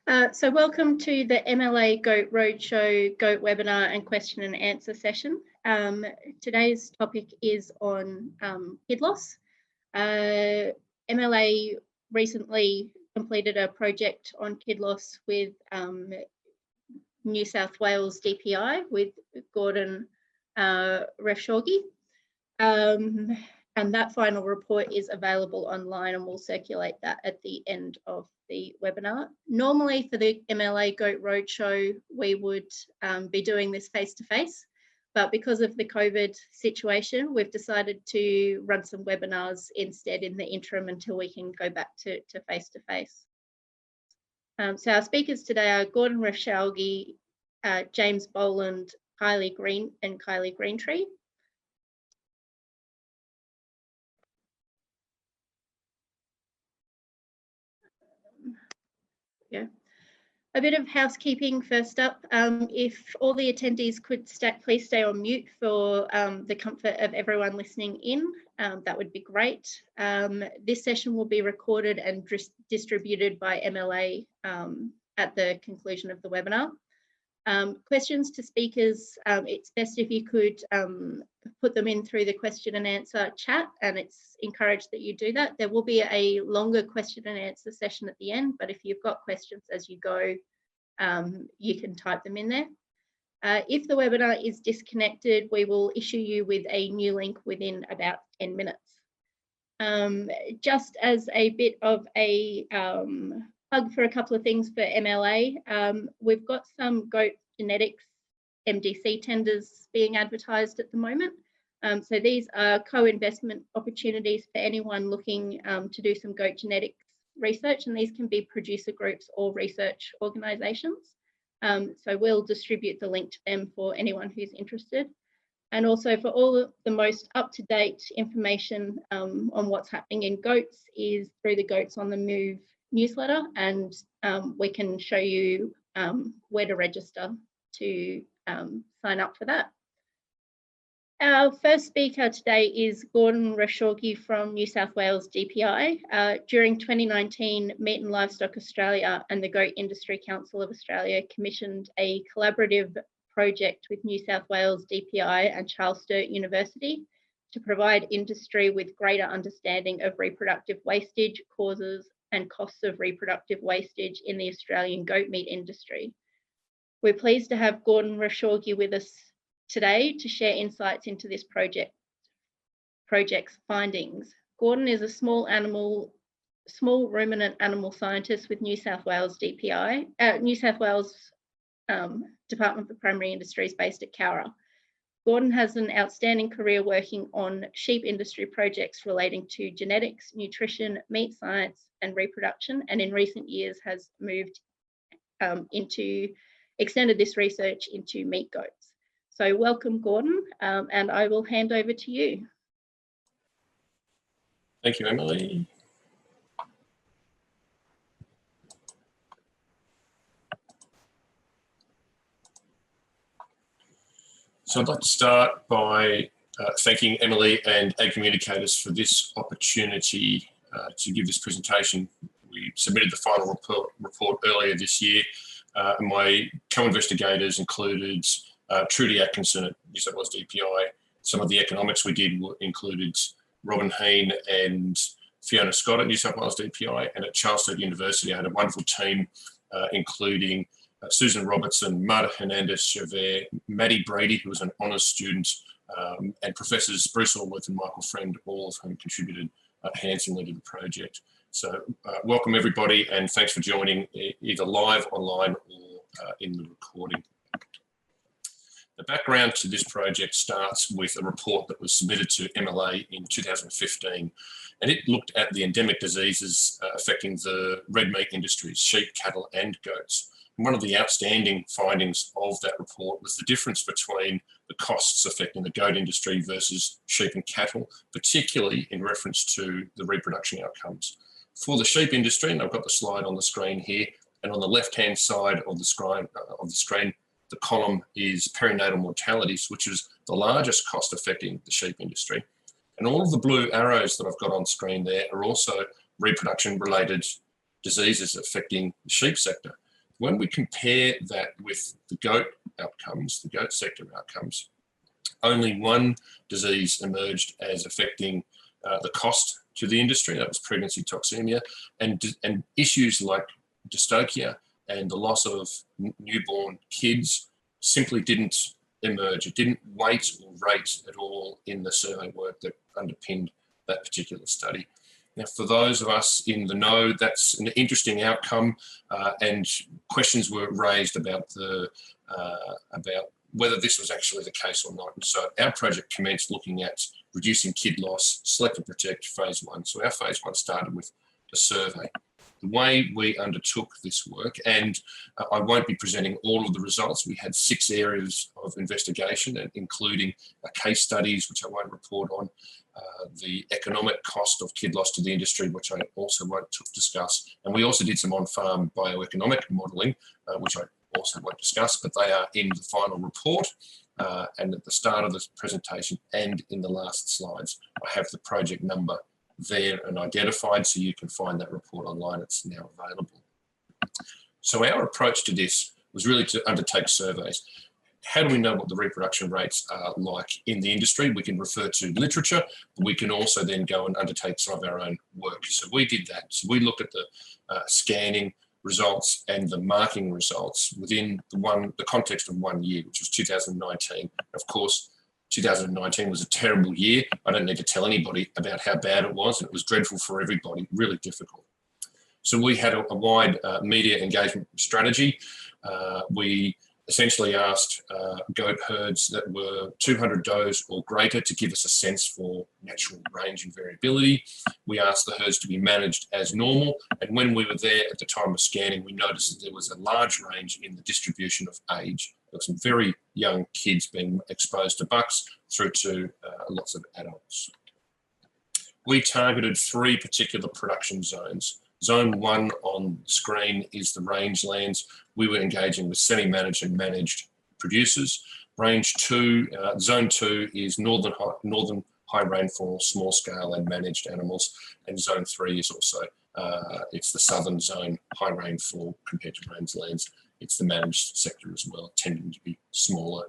So welcome to the MLA Goat Roadshow Goat Webinar and Question and Answer session. Today's topic is on kid loss. MLA recently completed a project on kid loss with New South Wales DPI with Gordon Refshauge. And that final report is available online, and we'll circulate that at the end of the webinar. Normally for the MLA Goat Roadshow, we would be doing this face-to-face, but because of the COVID situation, we've decided to run some webinars instead in the interim until we can go back to face-to-face. So our speakers today are Gordon Refshauge, James Boland, Kylie Greentree. Yeah. A bit of housekeeping first up. If all the attendees could please stay on mute for the comfort of everyone listening in, that would be great. This session will be recorded and distributed by MLA at the conclusion of the webinar. Questions to speakers, it's best if you could put them in through the question and answer chat, and it's encouraged that you do that. There will be a longer question and answer session at the end, but if you've got questions as you go, you can type them in there. If the webinar is disconnected, we will issue you with a new link within about 10 minutes. Just as a bit of a plug for a couple of things for MLA, we've got some goat genetics MDC tenders being advertised at the moment. So these are co-investment opportunities for anyone looking to do some goat genetics research, and these can be producer groups or research organisations. So we'll distribute the link to them for anyone who's interested. And also for all the most up-to-date information on what's happening in goats is through the Goats on the Move newsletter, and we can show you where to register to sign up for that. Our first speaker today is Gordon Refshauge from New South Wales DPI. During 2019, Meat and Livestock Australia and the Goat Industry Council of Australia commissioned a collaborative project with New South Wales DPI and Charles Sturt University to provide industry with greater understanding of reproductive wastage, causes and costs of reproductive wastage in the Australian goat meat industry. We're pleased to have Gordon Refshauge with us today to share insights into this project's findings. Gordon is a small ruminant animal scientist with New South Wales DPI, New South Wales Department for Primary Industries based at Cowra. Gordon has an outstanding career working on sheep industry projects relating to genetics, nutrition, meat science, and reproduction, and in recent years has extended this research into meat goats. So welcome, Gordon, and I will hand over to you. Thank you, Emily. So I'd like to start by thanking Emily and Ag Communicators for this opportunity to give this presentation. We submitted the final report earlier this year, and my co-investigators included Trudy Atkinson at New South Wales DPI. Some of the economics we did included Robin Heen and Fiona Scott at New South Wales DPI, and at Charles Sturt University I had a wonderful team including Susan Robertson, Marta Hernandez-Chavert, Maddie Brady, who was an honours student, and Professors Bruce Allworth and Michael Friend, all of whom contributed handsomely to the project. So welcome everybody, and thanks for joining either live, online, or in the recording. The background to this project starts with a report that was submitted to MLA in 2015, and it looked at the endemic diseases affecting the red meat industries, sheep, cattle, and goats. And one of the outstanding findings of that report was the difference between the costs affecting the goat industry versus sheep and cattle, particularly in reference to the reproduction outcomes. For the sheep industry, and I've got the slide on the screen here, and on the left-hand side of the screen, the column is perinatal mortalities, which is the largest cost affecting the sheep industry. And all of the blue arrows that I've got on screen there are also reproduction-related diseases affecting the sheep sector. When we compare that with the goat outcomes, the goat sector outcomes, only one disease emerged as affecting the cost to the industry. That was pregnancy toxemia, and issues like dystocia and the loss of newborn kids simply didn't emerge. It didn't weight or rate at all in the survey work that underpinned that particular study. Now, for those of us in the know, that's an interesting outcome, and questions were raised about whether this was actually the case or not. And so our project commenced looking at reducing kid loss, select and protect phase 1. So our phase 1 started with a survey. The way we undertook this work, and I won't be presenting all of the results, we had 6 areas of investigation, including case studies, which I won't report on, the economic cost of kid loss to the industry, which I also won't discuss. And we also did some on-farm bioeconomic modelling, which I also won't discuss, but they are in the final report and at the start of this presentation and in the last slides. I have the project number there and identified, so you can find that report online. It's now available. So our approach to this was really to undertake surveys. How do we know what the reproduction rates are like in the industry? We can refer to literature, but we can also then go and undertake some of our own work. So we did that. So we looked at the scanning results and the marking results within the context of 1 year, which was 2019. Of course, 2019 was a terrible year. I don't need to tell anybody about how bad it was. It was dreadful for everybody, really difficult. So we had a wide media engagement strategy. We essentially asked goat herds that were 200 does or greater to give us a sense for natural range and variability. We asked the herds to be managed as normal. And when we were there at the time of scanning, we noticed that there was a large range in the distribution of age. There were some very young kids being exposed to bucks through to lots of adults. We targeted 3 particular production zones. Zone 1 on screen is the rangelands. We were engaging with semi-managed and managed producers. Zone 2 is northern high rainfall, small scale and managed animals. And zone 3 is also, it's the southern zone, high rainfall compared to rangelands. It's the managed sector as well, tending to be smaller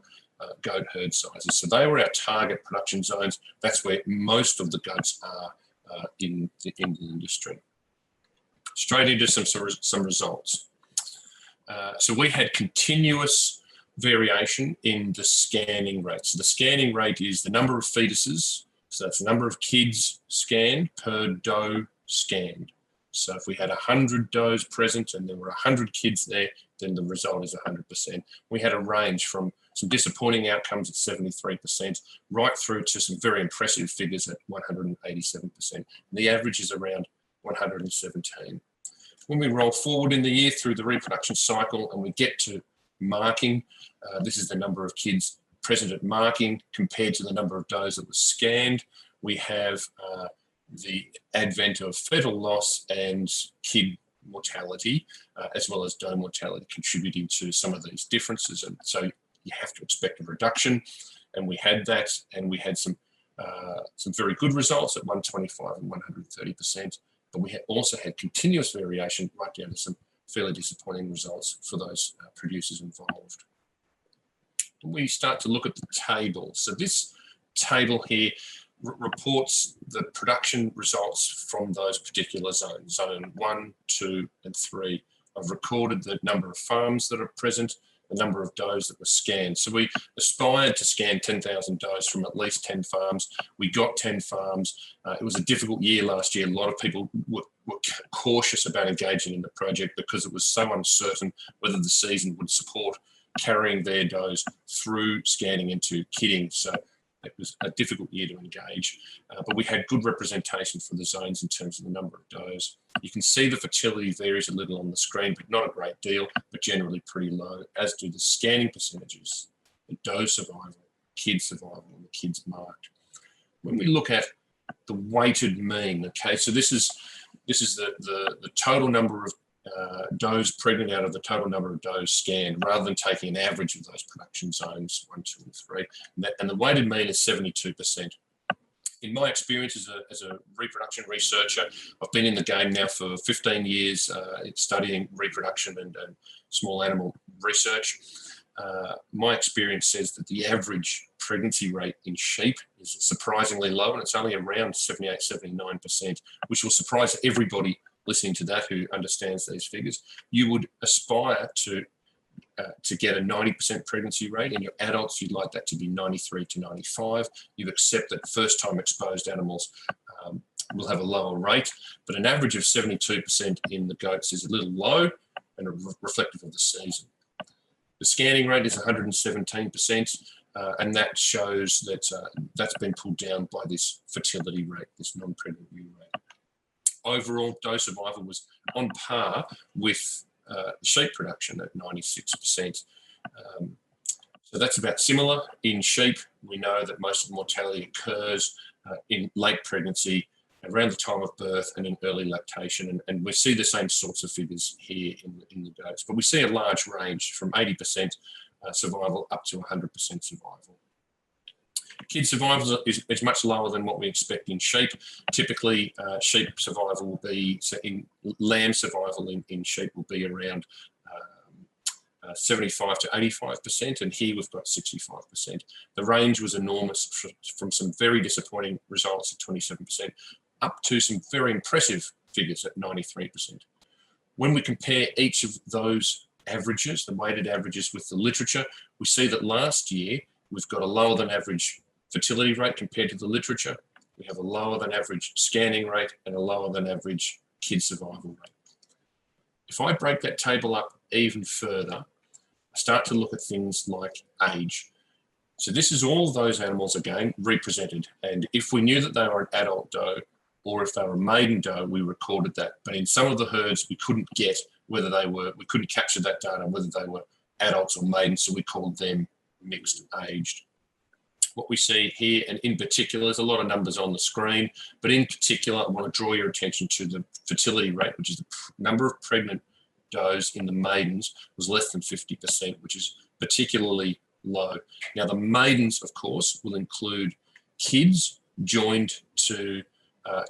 goat herd sizes. So they were our target production zones. That's where most of the goats are in the industry. Straight into some results. So we had continuous variation in the scanning rate. So the scanning rate is the number of fetuses. So that's the number of kids scanned per doe scanned. So if we had 100 does present and there were 100 kids there, then the result is 100%. We had a range from some disappointing outcomes at 73%, right through to some very impressive figures at 187%. And the average is around 117. When we roll forward in the year through the reproduction cycle and we get to marking, this is the number of kids present at marking compared to the number of does that was scanned. We have the advent of fetal loss and kid mortality, as well as doe mortality, contributing to some of these differences. And so you have to expect a reduction. And we had that, and we had some very good results at 125 and 130%. But we also had continuous variation right down to some fairly disappointing results for those producers involved. And we start to look at the table. So this table here reports the production results from those particular zones, zone 1, 2, and 3. I've recorded the number of farms that are present, the number of does that were scanned. So we aspired to scan 10,000 does from at least 10 farms. We got 10 farms. It was a difficult year last year. A lot of people were cautious about engaging in the project because it was so uncertain whether the season would support carrying their does through scanning into kidding. So it was a difficult year to engage, but we had good representation for the zones in terms of the number of does. You can see the fertility varies a little on the screen, but not a great deal, but generally pretty low, as do the scanning percentages, the doe survival, kid survival, and the kids marked. When we look at the weighted mean, okay, so this is the total number of does pregnant out of the total number of does scanned, rather than taking an average of those production zones 1, 2, and 3. And the weighted mean is 72%. In my experience as a reproduction researcher, I've been in the game now for 15 years studying reproduction and small animal research. My experience says that the average pregnancy rate in sheep is surprisingly low, and it's only around 78, 79%, which will surprise everybody listening to that who understands these figures. You would aspire to get a 90% pregnancy rate. In your adults, you'd like that to be 93 to 95. You'd accept that first-time exposed animals will have a lower rate, but an average of 72% in the goats is a little low and reflective of the season. The scanning rate is 117%, and that shows that that's been pulled down by this fertility rate, this non-pregnant ewe rate. Overall, doe survival was on par with sheep production at 96%. So that's about similar. In sheep, we know that most of the mortality occurs in late pregnancy, around the time of birth and in early lactation. And we see the same sorts of figures here in the goats. But we see a large range from 80% survival up to 100% survival. Kid survival is much lower than what we expect in sheep. Typically, sheep survival will be, so in lamb survival in sheep will be around 75 to 85%, and here we've got 65%. The range was enormous from some very disappointing results at 27% up to some very impressive figures at 93%. When we compare each of those averages, the weighted averages with the literature, we see that last year we've got a lower than average fertility rate compared to the literature. We have a lower than average scanning rate and a lower than average kid survival rate. If I break that table up even further, I start to look at things like age. So this is all those animals again represented. And if we knew that they were an adult doe or if they were a maiden doe, we recorded that. But in some of the herds, we couldn't get whether they were, we couldn't capture that data, whether they were adults or maidens, so we called them mixed aged. What we see here, and in particular, there's a lot of numbers on the screen, but in particular, I want to draw your attention to the fertility rate, which is the number of pregnant does in the maidens was less than 50%, which is particularly low. Now, the maidens, of course, will include kids joined to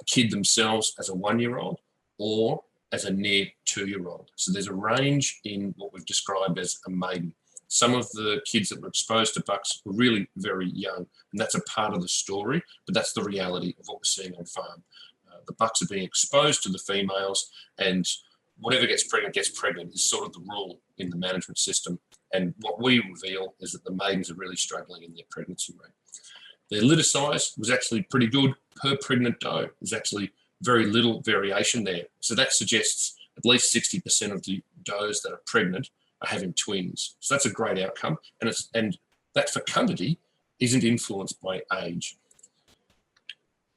kid themselves as a 1-year-old or as a near 2-year-old. So there's a range in what we've described as a maiden. Some of the kids that were exposed to bucks were really very young, and that's a part of the story, but that's the reality of what we're seeing on farm. The bucks are being exposed to the females, and whatever gets pregnant is sort of the rule in the management system. And what we reveal is that the maidens are really struggling in their pregnancy rate. Their litter size was actually pretty good per pregnant doe. There's actually very little variation there. So that suggests at least 60% of the does that are pregnant are having twins. So that's a great outcome. And that fecundity isn't influenced by age.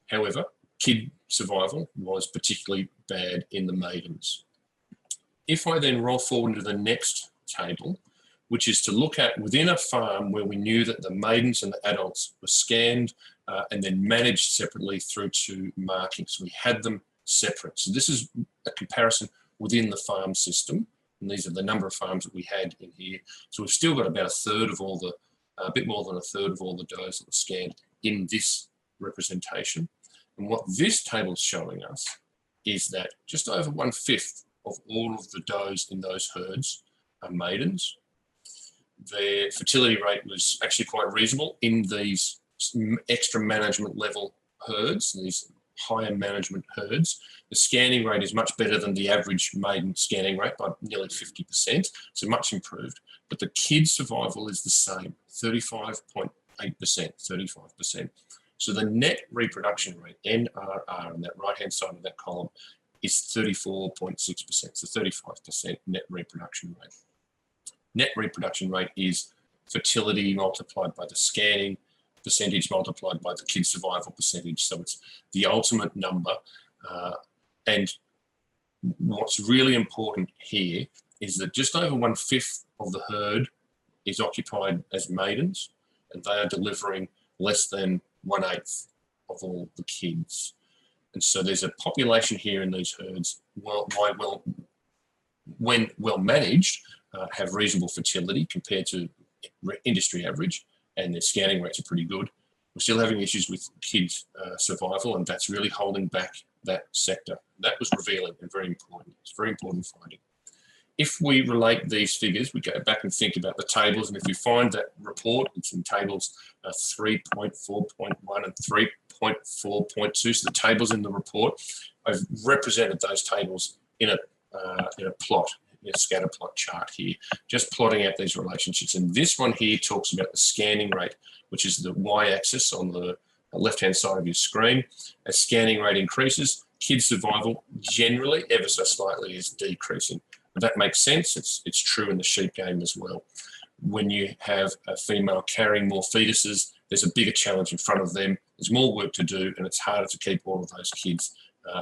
However, kid survival was particularly bad in the maidens. If I then roll forward to the next table, which is to look at within a farm where we knew that the maidens and the adults were scanned and then managed separately through to marking. So we had them separate. So this is a comparison within the farm system. And these are the number of farms that we had in here. So we've still got about a bit more than a third of all the does that were scanned in this representation. And what this table is showing us is that just over 1/5 of all of the does in those herds are maidens. Their fertility rate was actually quite reasonable in these extra management level herds, these higher management herds. The scanning rate is much better than the average maiden scanning rate by nearly 50%, so much improved. But the kid survival is the same, 35.8%, 35%. So the net reproduction rate, NRR, on that right-hand side of that column, is 34.6%, so 35% net reproduction rate. Net reproduction rate is fertility multiplied by the scanning percentage multiplied by the kid survival percentage. So it's the ultimate number. And what's really important here is that just over 1/5 of the herd is occupied as maidens, and they are delivering less than 1/8 of all the kids. And so there's a population here in these herds, when well managed, have reasonable fertility compared to industry average, and their scanning rates are pretty good. we're still having issues with kids' survival, and that's really holding back that sector. That was revealing and very important. It's a very important finding. If we relate these figures, we go back and think about the tables, and if we find that report, it's in tables 3.4.1 and 3.4.2, so the tables in the report, I've represented those tables in a plot, in a scatter plot chart here, just plotting out these relationships. And this one here talks about the scanning rate, which is the y-axis on the left-hand side of your screen. As scanning rate increases, kid survival generally, ever so slightly, is decreasing. But that makes sense. It's true in the sheep game as well. When you have a female carrying more fetuses, there's a bigger challenge in front of them. There's more work to do, and it's harder to keep all of those kids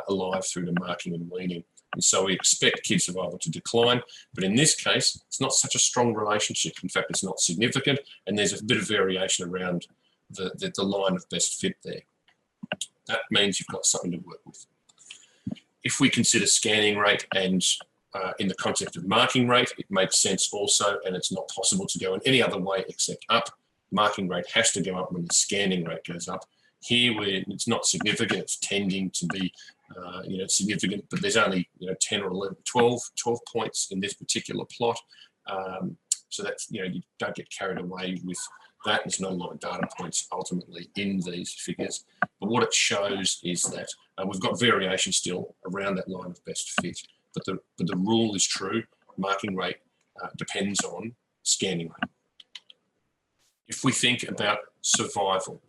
alive through the marking and weaning. And so we expect kid survival to decline. But in this case, it's not such a strong relationship. In fact, it's not significant, and there's a bit of variation around the line of best fit there. That means you've got something to work with. If we consider scanning rate and in the concept of marking rate, it makes sense also, and it's not possible to go in any other way except up. Marking rate has to go up when the scanning rate goes up. Here, where it's not significant, it's tending to be significant, but there's only 10 or 11, 12 points in this particular plot. So that's, you don't get carried away with that. There's not a lot of data points ultimately in these figures. But what it shows is that we've got variation still around that line of best fit. But the rule is true. Marking rate depends on scanning rate. If we think about survival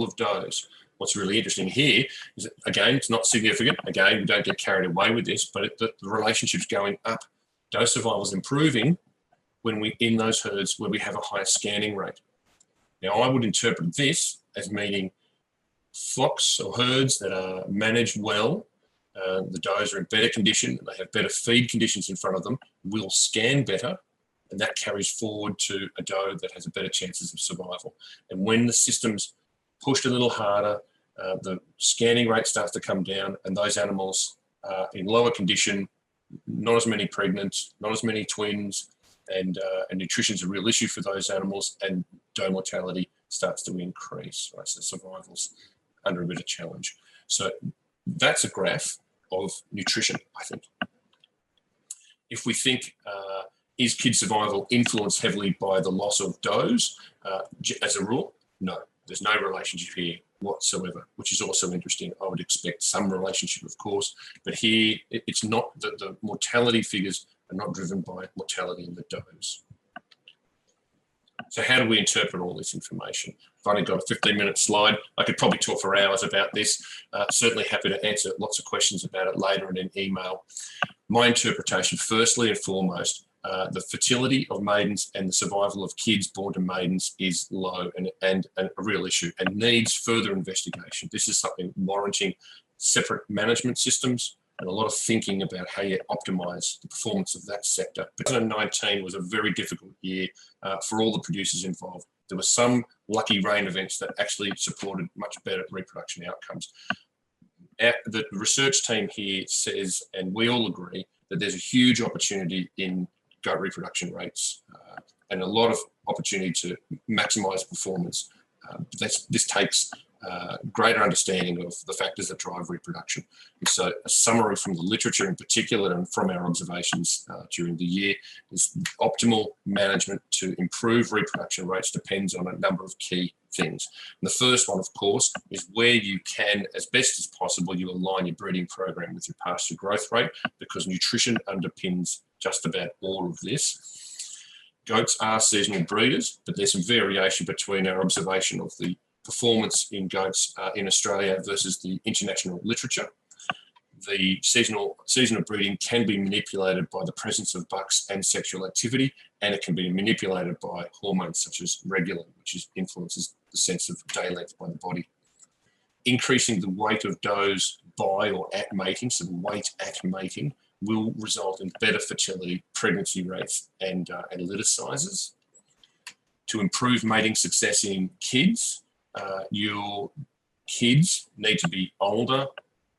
of does, what's really interesting here is that, again, it's not significant. Again, we don't get carried away with this, but the relationship's going up. Doe survival is improving when we in those herds where we have a higher scanning rate. Now, I would interpret this as meaning flocks or herds that are managed well, the does are in better condition, they have better feed conditions in front of them, will scan better, and that carries forward to a doe that has a better chances of survival. And when the system's pushed a little harder, the scanning rate starts to come down, and those animals are in lower condition, not as many pregnant, not as many twins, and nutrition's a real issue for those animals, and doe mortality starts to increase, right? So survival's under a bit of challenge. So that's a graph of nutrition, I think. If we think, is kid survival influenced heavily by the loss of does? As a rule, no. There's no relationship here whatsoever, which is also interesting. I would expect some relationship, of course, but here it's not that the mortality figures are not driven by mortality in the does. So how do we interpret all this information? I've only got a 15-minute slide. I could probably talk for hours about this. Certainly happy to answer lots of questions about it later in an email. My interpretation, firstly and foremost, the fertility of maidens and the survival of kids born to maidens is low and a real issue and needs further investigation. This is something warranting separate management systems and a lot of thinking about how you optimise the performance of that sector. 2019 was a very difficult year for all the producers involved. There were some lucky rain events that actually supported much better reproduction outcomes. The research team here says, and we all agree, that there's a huge opportunity in goat reproduction rates and a lot of opportunity to maximise performance. This takes greater understanding of the factors that drive reproduction. And so a summary from the literature in particular and from our observations during the year is optimal management to improve reproduction rates depends on a number of key things. And the first one, of course, is where you can, as best as possible, you align your breeding program with your pasture growth rate, because nutrition underpins just about all of this. Goats are seasonal breeders, but there's some variation between our observation of the performance in goats in Australia versus the international literature. The seasonal breeding can be manipulated by the presence of bucks and sexual activity, and it can be manipulated by hormones such as regulin, which influences the sense of day length by the body. Increasing the weight of does by or at mating, so the weight at mating, will result in better fertility, pregnancy rates, and litter sizes. To improve mating success in kids, your kids need to be older,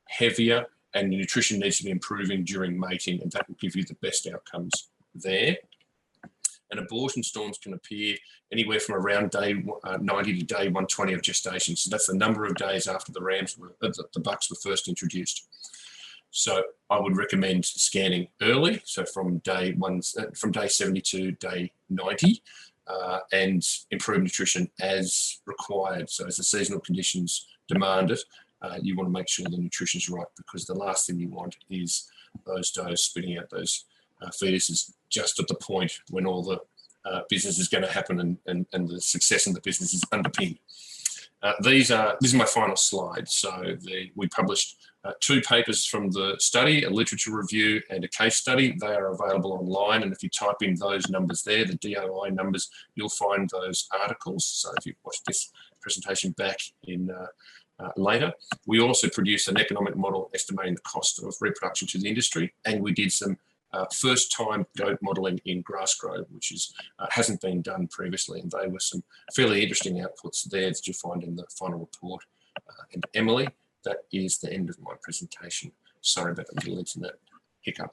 heavier, and the nutrition needs to be improving during mating, and that will give you the best outcomes there. and abortion storms can appear anywhere from around day 90 to day 120 of gestation. So that's the number of days after the bucks were first introduced. So I would recommend scanning early, so from day 70 to day 90, and improve nutrition as required. So as the seasonal conditions demand it, you want to make sure the nutrition is right, because the last thing you want is those does spitting out those fetuses just at the point when all the business is going to happen and the success in the business is underpinned. This is my final slide. So we published 2 papers from the study, a literature review and a case study. They are available online, and if you type in those numbers there, the DOI numbers, you'll find those articles. So if you watch this presentation back in later, we also produced an economic model estimating the cost of reproduction to the industry, and we did some first-time goat modelling in grass grove, which hasn't been done previously, and they were some fairly interesting outputs there that you find in the final report. And Emily, that is the end of my presentation. Sorry about the little internet hiccup.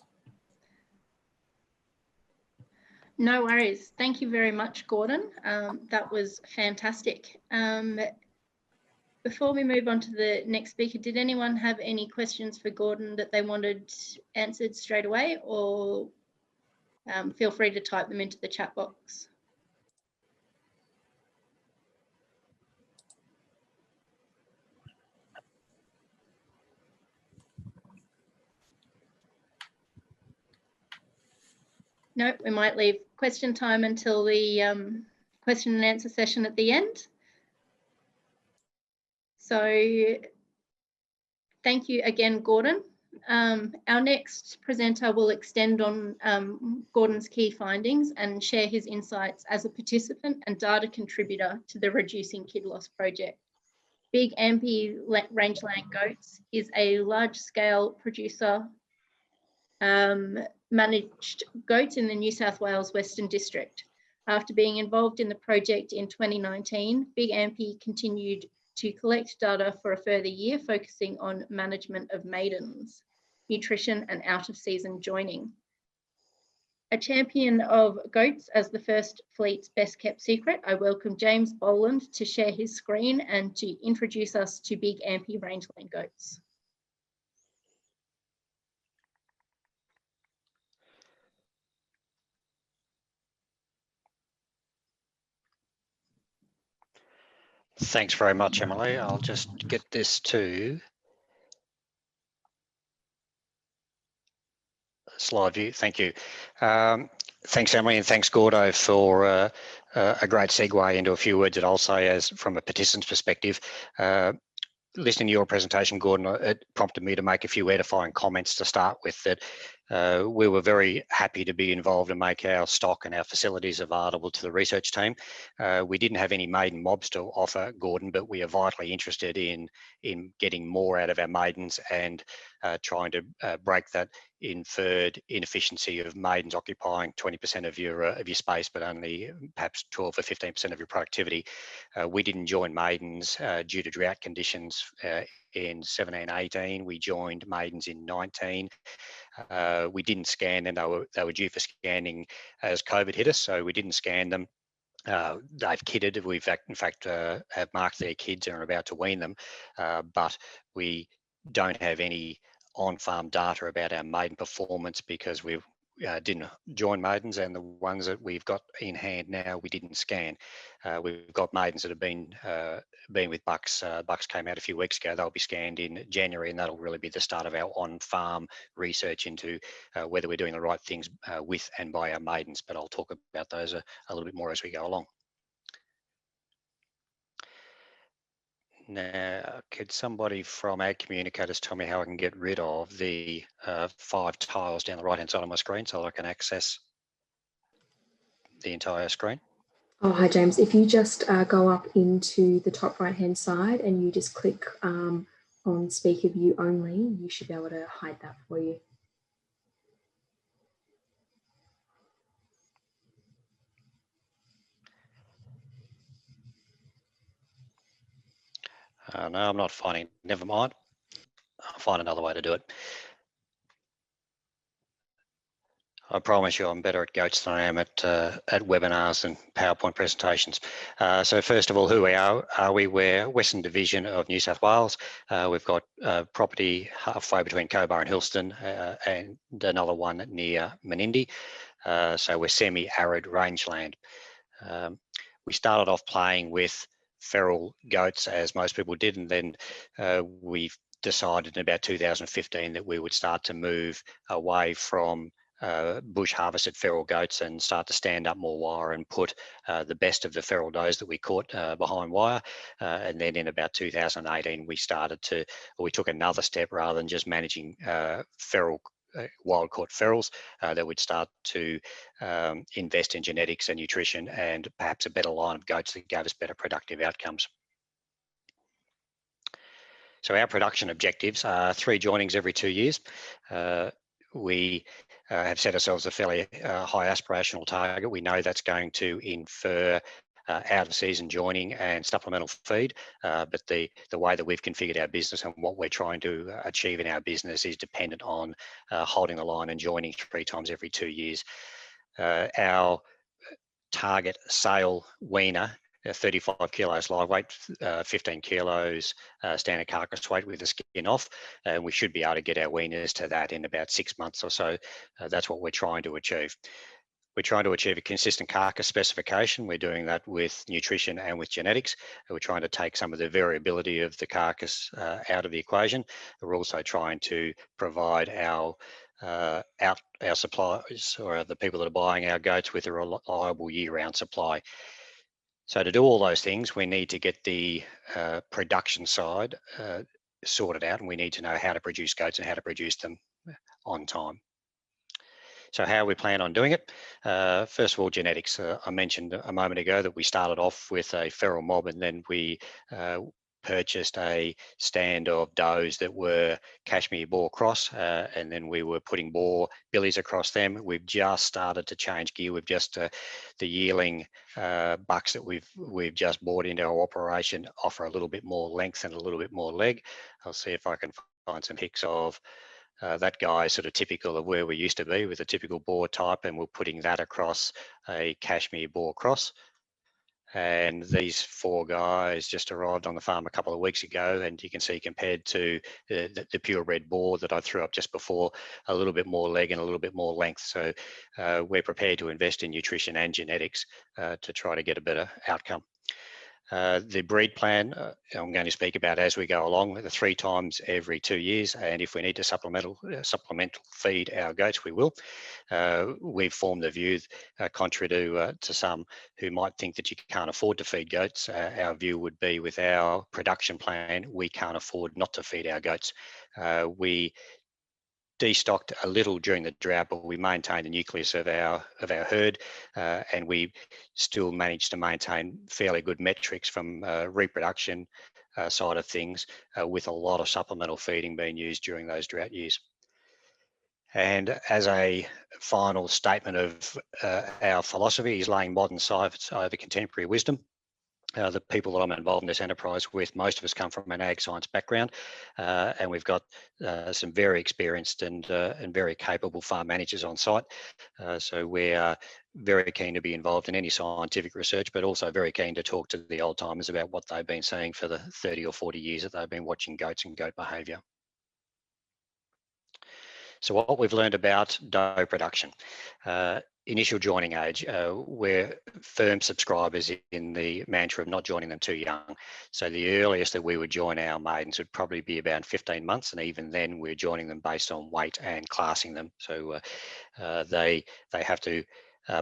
No worries. Thank you very much, Gordon. That was fantastic. Before we move on to the next speaker, did anyone have any questions for Gordon that they wanted answered straight away, or feel free to type them into the chat box? No, we might leave question time until the question and answer session at the end. So thank you again, Gordon. Our next presenter will extend on Gordon's key findings and share his insights as a participant and data contributor to the Reducing Kid Loss project. Big Ampi rangeland goats is a large-scale producer managed goats in the New South Wales Western District. After being involved in the project in 2019, Big Ampi continued to collect data for a further year, focusing on management of maidens, nutrition and out-of-season joining. A champion of goats as the first fleet's best kept secret, I welcome James Boland to share his screen and to introduce us to Big Ampi rangeland goats. Thanks very much, Emily. I'll just get this to slide view. Thank you. Thanks, Emily, and thanks, Gordo, for a great segue into a few words that I'll say as from a participant's perspective. Listening to your presentation, Gordon, it prompted me to make a few edifying comments to start with. That we were very happy to be involved and make our stock and our facilities available to the research team. We didn't have any maiden mobs to offer, Gordon, but we are vitally interested in getting more out of our maidens and trying to break that inferred inefficiency of maidens occupying 20% of your space, but only perhaps 12 or 15% of your productivity. We didn't join maidens due to drought conditions in 17-18. We joined maidens in 19. We didn't scan them. They were due for scanning as COVID hit us, so we didn't scan them. They've kidded. We've in fact have marked their kids and are about to wean them, but we don't have any on-farm data about our maiden performance because we didn't join maidens, and the ones that we've got in hand now we didn't scan. We've got maidens that have been with bucks. Bucks came out a few weeks ago. They'll be scanned in January, and that'll really be the start of our on-farm research into whether we're doing the right things with and by our maidens. But I'll talk about those a little bit more as we go along. Now, could somebody from Ag Communicators tell me how I can get rid of the 5 tiles down the right-hand side of my screen so I can access the entire screen? Oh, hi, James. If you just go up into the top right-hand side and you just click on speaker view only, you should be able to hide that for you. No, I'm not finding. Never mind. I'll find another way to do it. I promise you I'm better at goats than I am at webinars and PowerPoint presentations. So first of all, who we are we? We're Western Division of New South Wales. We've got property halfway between Cobar and Hillston and another one near Menindee. So we're semi-arid rangeland. We started off playing with feral goats, as most people did, and then we've decided in about 2015 that we would start to move away from bush harvested feral goats and start to stand up more wire and put the best of the feral does that we caught behind wire. And then in about 2018, we took another step. Rather than just managing feral wild caught ferals, that would start to invest in genetics and nutrition and perhaps a better line of goats that gave us better productive outcomes. So our production objectives are 3 joinings every 2 years. We have set ourselves a fairly high aspirational target. We know that's going to infer out of season joining and supplemental feed, but the way that we've configured our business and what we're trying to achieve in our business is dependent on holding the line and joining 3 times every 2 years. Our target sale weaner, 35 kilos live weight, 15 kilos standard carcass weight with the skin off, and we should be able to get our weaners to that in about 6 months or so. That's what we're trying to achieve. We're trying to achieve a consistent carcass specification. We're doing that with nutrition and with genetics. We're trying to take some of the variability of the carcass out of the equation. We're also trying to provide our suppliers, or the people that are buying our goats, with a reliable year-round supply. So to do all those things, we need to get the production side sorted out, and we need to know how to produce goats and how to produce them on time. So how we plan on doing it? First of all, genetics. I mentioned a moment ago that we started off with a feral mob, and then we purchased a stand of does that were Cashmere boar cross, and then we were putting boar billies across them. We've just started to change gear. We've just the yearling bucks that we've just bought into our operation offer a little bit more length and a little bit more leg. I'll see if I can find some pics of that guy, sort of typical of where we used to be with a typical boar type, and we're putting that across a Cashmere boar cross. And these 4 guys just arrived on the farm a couple of weeks ago, and you can see, compared to the purebred boar that I threw up just before, a little bit more leg and a little bit more length. So we're prepared to invest in nutrition and genetics to try to get a better outcome. The breed plan, I'm going to speak about as we go along, the 3 times every 2 years, and if we need to supplemental feed our goats, we will. We've formed the view, contrary to some who might think that you can't afford to feed goats, our view would be, with our production plan, we can't afford not to feed our goats. We destocked a little during the drought, but we maintained the nucleus of our herd, and we still managed to maintain fairly good metrics from reproduction side of things, with a lot of supplemental feeding being used during those drought years. And as a final statement of our philosophy is laying modern science over contemporary wisdom. The people that I'm involved in this enterprise with, most of us come from an ag science background, and we've got some very experienced and very capable farm managers on site. So we're very keen to be involved in any scientific research, but also very keen to talk to the old timers about what they've been seeing for the 30 or 40 years that they've been watching goats and goat behaviour. So what we've learned about doe production. Initial joining age, we're firm subscribers in the mantra of not joining them too young. So the earliest that we would join our maidens would probably be about 15 months, and even then we're joining them based on weight and classing them. So they have to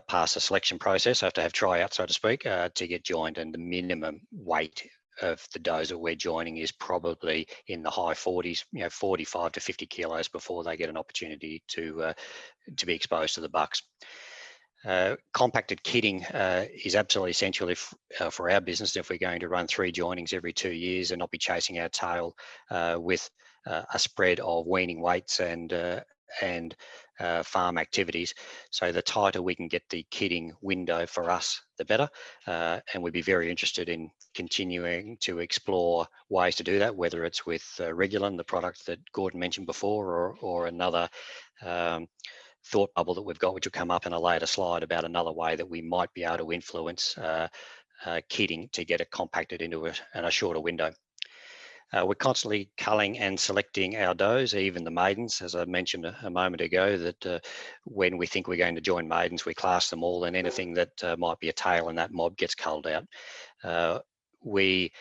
pass a selection process, have to have tryouts, so to speak, to get joined, and the minimum weight of the does that we're joining is probably in the high 40s, 45 to 50 kilos before they get an opportunity to be exposed to the bucks. Compacted kidding is absolutely essential for our business if we're going to run 3 joinings every 2 years and not be chasing our tail with a spread of weaning weights and farm activities. So the tighter we can get the kidding window for us, the better. And we'd be very interested in continuing to explore ways to do that, whether it's with Regulin, the product that Gordon mentioned before, or another thought bubble that we've got, which will come up in a later slide, about another way that we might be able to influence kidding to get it compacted into a shorter window. We're constantly culling and selecting our does, even the maidens, as I mentioned a moment ago, that when we think we're going to join maidens, we class them all, and anything that might be a tail in that mob gets culled out. We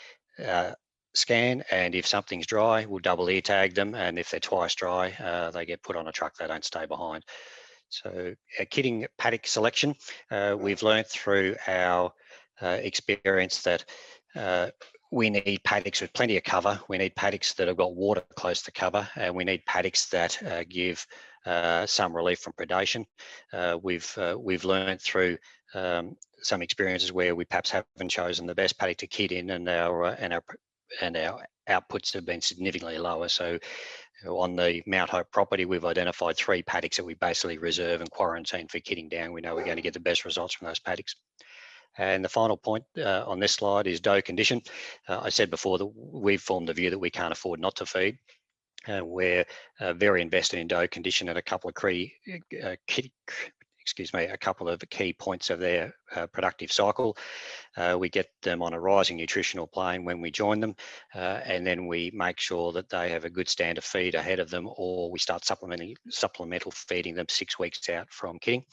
scan, and if something's dry, we'll double ear tag them, and if they're twice dry, they get put on a truck, they don't stay behind. So kidding paddock selection, we've learnt through our experience that we need paddocks with plenty of cover. We need paddocks that have got water close to cover, and we need paddocks that give some relief from predation. We've learned through some experiences where we perhaps haven't chosen the best paddock to kid in, and our outputs have been significantly lower. So on the Mount Hope property, we've identified 3 paddocks that we basically reserve and quarantine for kidding down. We know we're going to get the best results from those paddocks. And the final point on this slide is doe condition. I said before that we've formed the view that we can't afford not to feed. We're very invested in doe condition at a couple of key points of their productive cycle. We get them on a rising nutritional plane when we join them, and then we make sure that they have a good standard feed ahead of them, or we start supplemental feeding them 6 weeks out from kidding.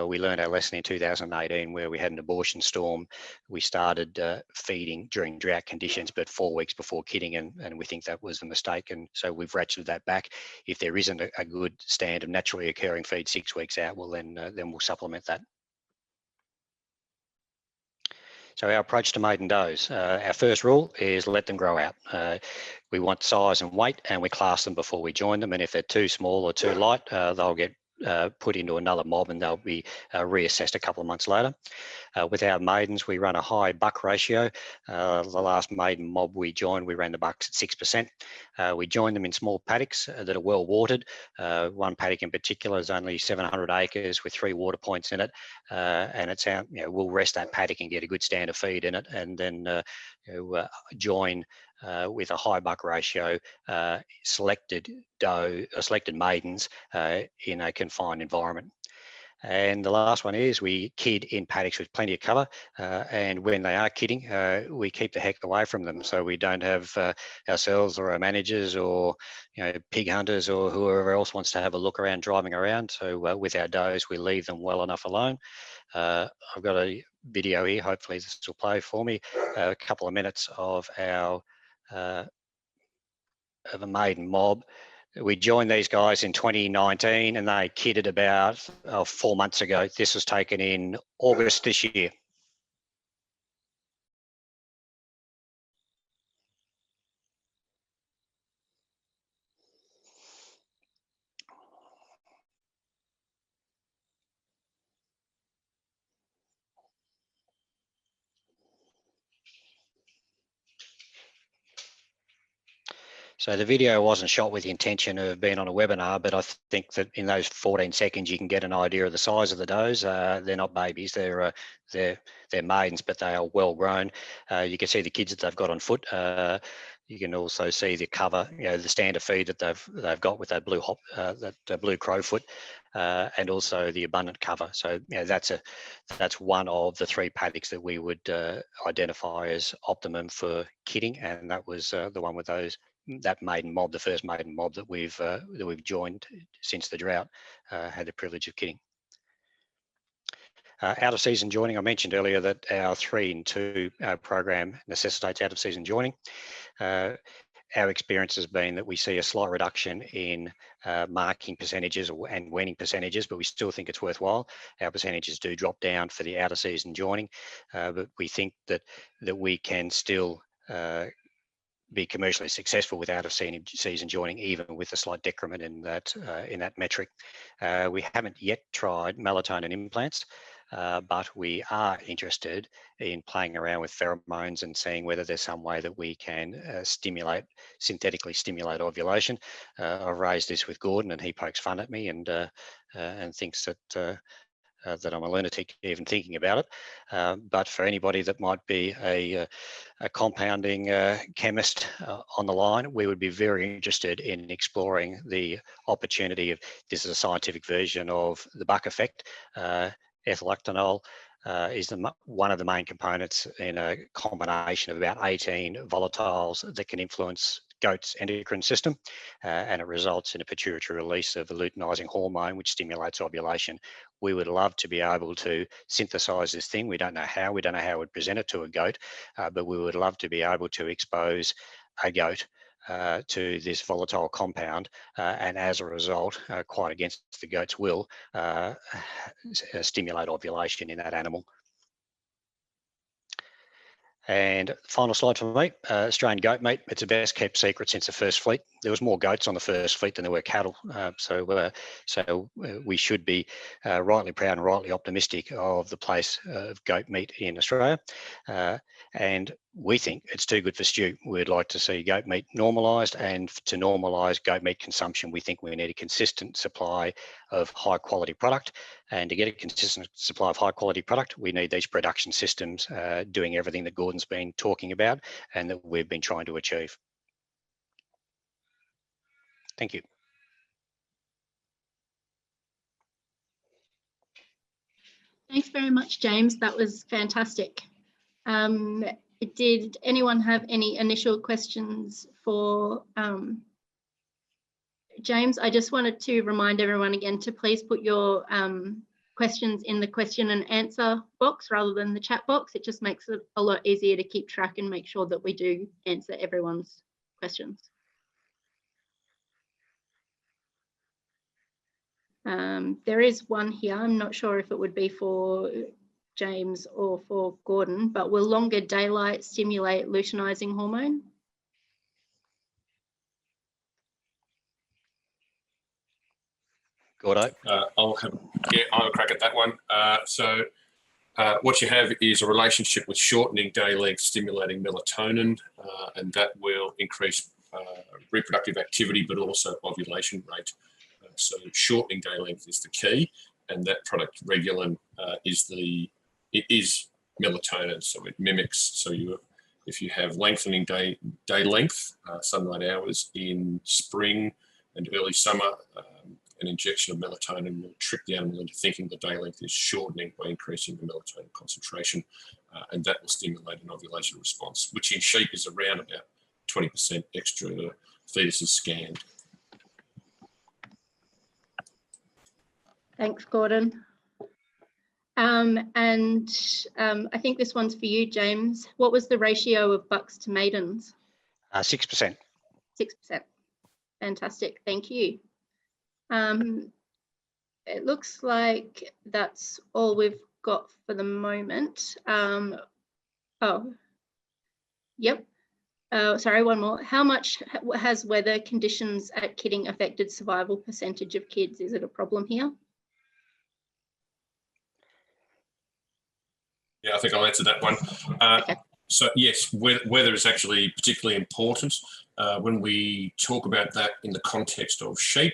We learned our lesson in 2018 where we had an abortion storm. We started feeding during drought conditions, but 4 weeks before kidding, and we think that was a mistake, and so we've ratcheted that back. If there isn't a good stand of naturally occurring feed 6 weeks out, well then we'll supplement that. So our approach to maiden does, our first rule is let them grow out. We want size and weight, and we class them before we join them, and if they're too small or too light, they'll get put into another mob, and they'll be reassessed a couple of months later. With our maidens, we run a high buck ratio. The last maiden mob we joined, we ran the bucks at 6%. We joined them in small paddocks that are well watered. One paddock in particular is only 700 acres with 3 water points in it, and it's out. We'll rest that paddock and get a good stand of feed in it, and then join with a high buck ratio, selected maidens in a confined environment. And the last one is we kid in paddocks with plenty of cover, and when they are kidding, we keep the heck away from them, so we don't have ourselves or our managers or pig hunters or whoever else wants to have a look around driving around. So with our does, we leave them well enough alone. I've got a video here, hopefully this will play for me, a couple of minutes of our of a maiden mob. We joined these guys in 2019, and they kidded about 4 months ago. This was taken in August this year. So the video wasn't shot with the intention of being on a webinar, but I think that in those 14 seconds you can get an idea of the size of the does. They're not babies, they're maidens, but they are well grown. You can see the kids that they've got on foot. You can also see the cover, the standard feed that they've got with that blue blue crowfoot, and also the abundant cover. So that's one of the 3 paddocks that we would identify as optimum for kidding, and that was the one with that maiden mob, the first maiden mob that we've joined since the drought had the privilege of kidding. Out of season joining, I mentioned earlier that our 3-in-2 program necessitates out of season joining. Our experience has been that we see a slight reduction in marking percentages and weaning percentages, but we still think it's worthwhile. Our percentages do drop down for the out of season joining, but we think that we can still be commercially successful with out of season joining, even with a slight decrement in that metric. We haven't yet tried melatonin implants, but we are interested in playing around with pheromones and seeing whether there's some way that we can synthetically stimulate ovulation. I've raised this with Gordon, and he pokes fun at me and thinks that that I'm a lunatic even thinking about it. But for anybody that might be a compounding chemist on the line, we would be very interested in exploring the opportunity of, this is a scientific version of the buck effect. Ethyl is one of the main components in a combination of about 18 volatiles that can influence goat's endocrine system, and it results in a pituitary release of a luteinizing hormone which stimulates ovulation. We would love to be able to synthesize this thing. We don't know how we'd present it to a goat, but we would love to be able to expose a goat to this volatile compound, and as a result, quite against the goat's will, stimulate ovulation in that animal. And final slide for me, Australian goat meat. It's the best kept secret since the first fleet. There was more goats on the first fleet than there were cattle. So we should be rightly proud and rightly optimistic of the place of goat meat in Australia. And we think it's too good for stew. We'd like to see goat meat normalised, and to normalise goat meat consumption, we think we need a consistent supply of high quality product. And to get a consistent supply of high quality product, we need these production systems doing everything that Gordon's been talking about and that we've been trying to achieve. Thank you. Thanks very much, James. That was fantastic. Did anyone have any initial questions for James? I just wanted to remind everyone again to please put your questions in the question and answer box rather than the chat box. It just makes it a lot easier to keep track and make sure that we do answer everyone's questions. There is one here. I'm not sure if it would be for James or for Gordon, but will longer daylight stimulate luteinizing hormone? Gordo? I'll have a crack at that one. What you have is a relationship with shortening day length stimulating melatonin, and that will increase reproductive activity, but also ovulation rate. So shortening day length is the key, and that product Regulin is melatonin, so it mimics. So if you have lengthening day length, sunlight hours in spring and early summer, an injection of melatonin will trick the animal into thinking the day length is shortening by increasing the melatonin concentration, and that will stimulate an ovulation response, which in sheep is around about 20% extra fetuses scanned. Thanks, Gordon. I think this one's for you, James. What was the ratio of bucks to maidens? 6%. 6%. Fantastic, thank you. It looks like that's all we've got for the moment. Sorry, one more. How much has weather conditions at kidding affected survival percentage of kids? Is it a problem here? Yeah, I think I'll answer that one. Okay. So yes, weather is actually particularly important. When we talk about that in the context of sheep,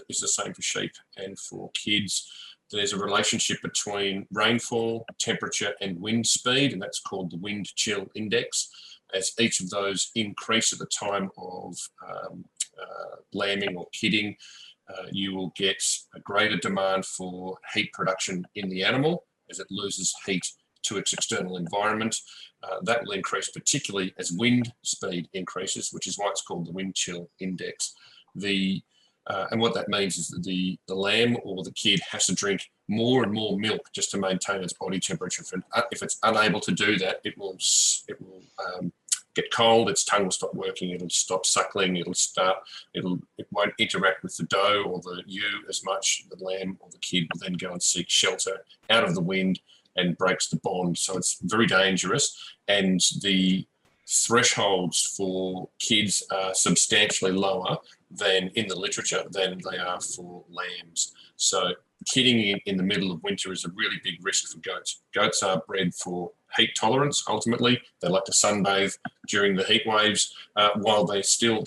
it's the same for sheep and for kids. There's a relationship between rainfall, temperature, and wind speed, and that's called the wind chill index. As each of those increase at the time of lambing or kidding, you will get a greater demand for heat production in the animal as it loses heat to its external environment. That will increase particularly as wind speed increases, which is why it's called the wind chill index. And what that means is that the lamb or the kid has to drink more and more milk just to maintain its body temperature. If it's unable to do that, it will get cold, its tongue will stop working, it'll stop suckling, it won't interact with the doe or the ewe as much. The lamb or the kid will then go and seek shelter out of the wind and breaks the bond. So it's very dangerous, and the thresholds for kids are substantially lower than in the literature than they are for lambs. So kidding in the middle of winter is a really big risk for goats. Goats are bred for heat tolerance. Ultimately, they like to sunbathe during the heat waves. While their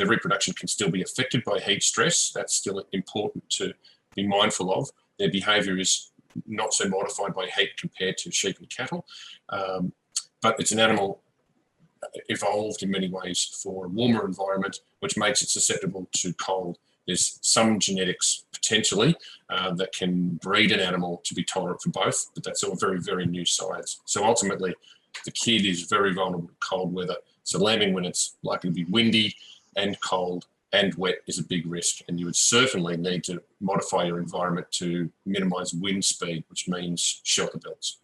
reproduction can still be affected by heat stress, that's still important to be mindful of. Their behaviour is not so modified by heat compared to sheep and cattle. But it's an animal evolved in many ways for a warmer environment, which makes it susceptible to cold. There's some genetics potentially that can breed an animal to be tolerant for both, but that's all very, very new science. So ultimately, the kid is very vulnerable to cold weather. So lambing when it's likely to be windy and cold and wet is a big risk. And you would certainly need to modify your environment to minimise wind speed, which means shelter belts.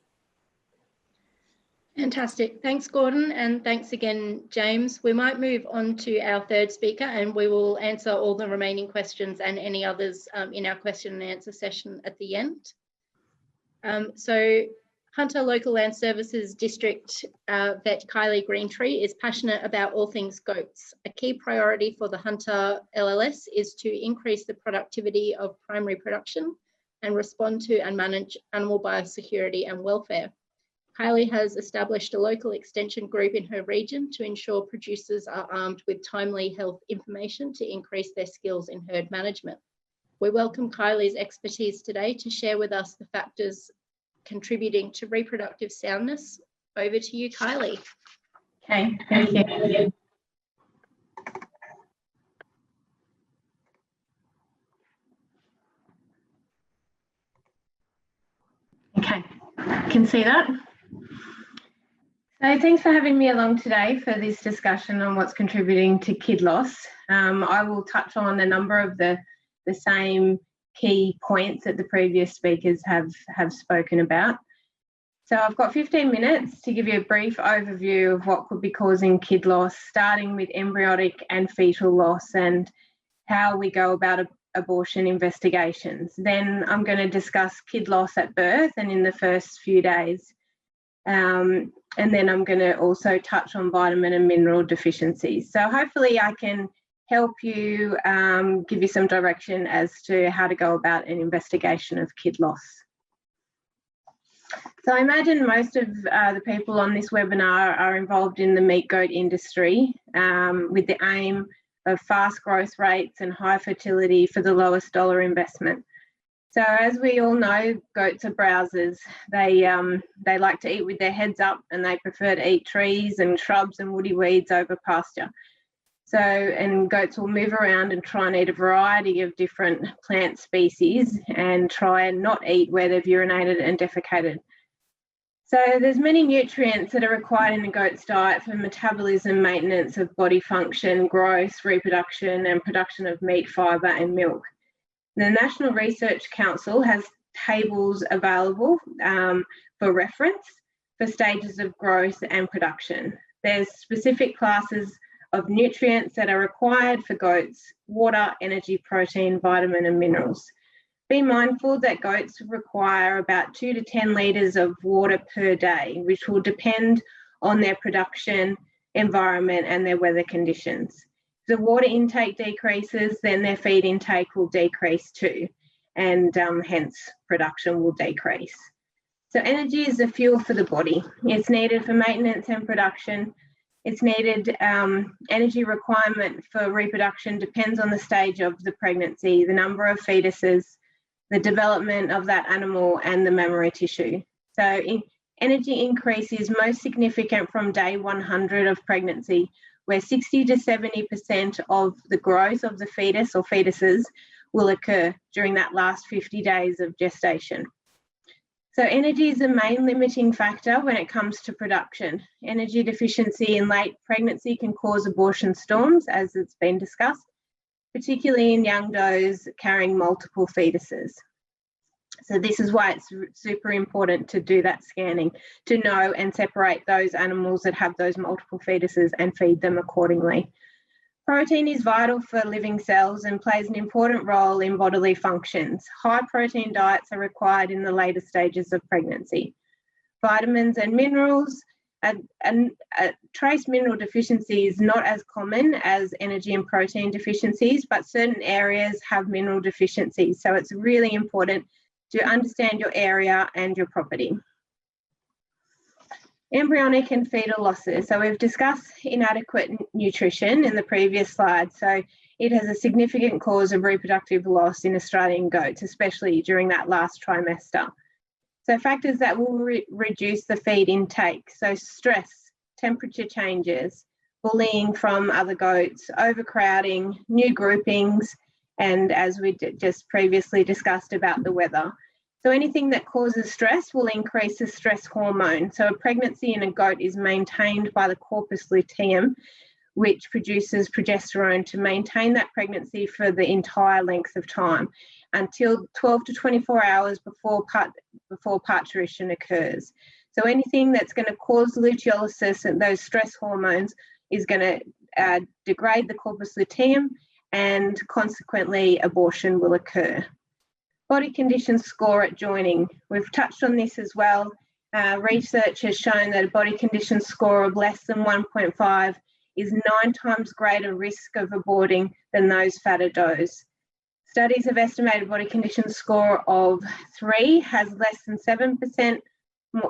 Fantastic. Thanks, Gordon, and thanks again, James. We might move on to our third speaker, and we will answer all the remaining questions and any others in our question and answer session at the end. So Hunter Local Land Services District Vet Kylie Greentree is passionate about all things goats. A key priority for the Hunter LLS is to increase the productivity of primary production and respond to and manage animal biosecurity and welfare. Kylie has established a local extension group in her region to ensure producers are armed with timely health information to increase their skills in herd management. We welcome Kylie's expertise today to share with us the factors contributing to reproductive soundness. Over to you, Kylie. Okay, thank you. Okay, can see that. So thanks for having me along today for this discussion on what's contributing to kid loss. I will touch on a number of the same key points that the previous speakers have spoken about. So I've got 15 minutes to give you a brief overview of what could be causing kid loss, starting with embryonic and fetal loss and how we go about abortion investigations. Then I'm going to discuss kid loss at birth and in the first few days. And then I'm going to also touch on vitamin and mineral deficiencies. So hopefully I can help you, give you some direction as to how to go about an investigation of kid loss. So I imagine most of the people on this webinar are involved in the meat goat industry with the aim of fast growth rates and high fertility for the lowest dollar investment. So as we all know, goats are browsers. They like to eat with their heads up, and they prefer to eat trees and shrubs and woody weeds over pasture. So, and goats will move around and try and eat a variety of different plant species and try and not eat where they've urinated and defecated. So there's many nutrients that are required in a goat's diet for metabolism, maintenance of body function, growth, reproduction, and production of meat, fibre and milk. The National Research Council has tables available for reference for stages of growth and production. There's specific classes of nutrients that are required for goats: water, energy, protein, vitamin and minerals. Be mindful that goats require about 2 to 10 litres of water per day, which will depend on their production, environment and their weather conditions. If the water intake decreases, then their feed intake will decrease too, and hence production will decrease. So energy is the fuel for the body. It's needed for maintenance and production. It's needed, energy requirement for reproduction depends on the stage of the pregnancy, the number of fetuses, the development of that animal and the mammary tissue. So energy increase is most significant from day 100 of pregnancy, where 60 to 70% of the growth of the fetus or fetuses will occur during that last 50 days of gestation. So energy is the main limiting factor when it comes to production. Energy deficiency in late pregnancy can cause abortion storms, as it's been discussed, particularly in young does carrying multiple fetuses. So this is why it's super important to do that scanning, to know and separate those animals that have those multiple fetuses and feed them accordingly. Protein is vital for living cells and plays an important role in bodily functions. High protein diets are required in the later stages of pregnancy. Vitamins and minerals, trace mineral deficiency is not as common as energy and protein deficiencies, but certain areas have mineral deficiencies. So it's really important to understand your area and your property. Embryonic and fetal losses. So we've discussed inadequate nutrition in the previous slide. So it has a significant cause of reproductive loss in Australian goats, especially during that last trimester. So factors that will reduce the feed intake, so stress, temperature changes, bullying from other goats, overcrowding, new groupings, and as we just previously discussed about the weather. So anything that causes stress will increase the stress hormone. So a pregnancy in a goat is maintained by the corpus luteum, which produces progesterone to maintain that pregnancy for the entire length of time until 12 to 24 hours before parturition occurs. So anything that's going to cause luteolysis and those stress hormones is going to degrade the corpus luteum, and consequently abortion will occur. Body condition score at joining. We've touched on this as well. Research has shown that a body condition score of less than 1.5 is 9 times greater risk of aborting than those fatter does. Studies have estimated body condition score of 3 has less than 7%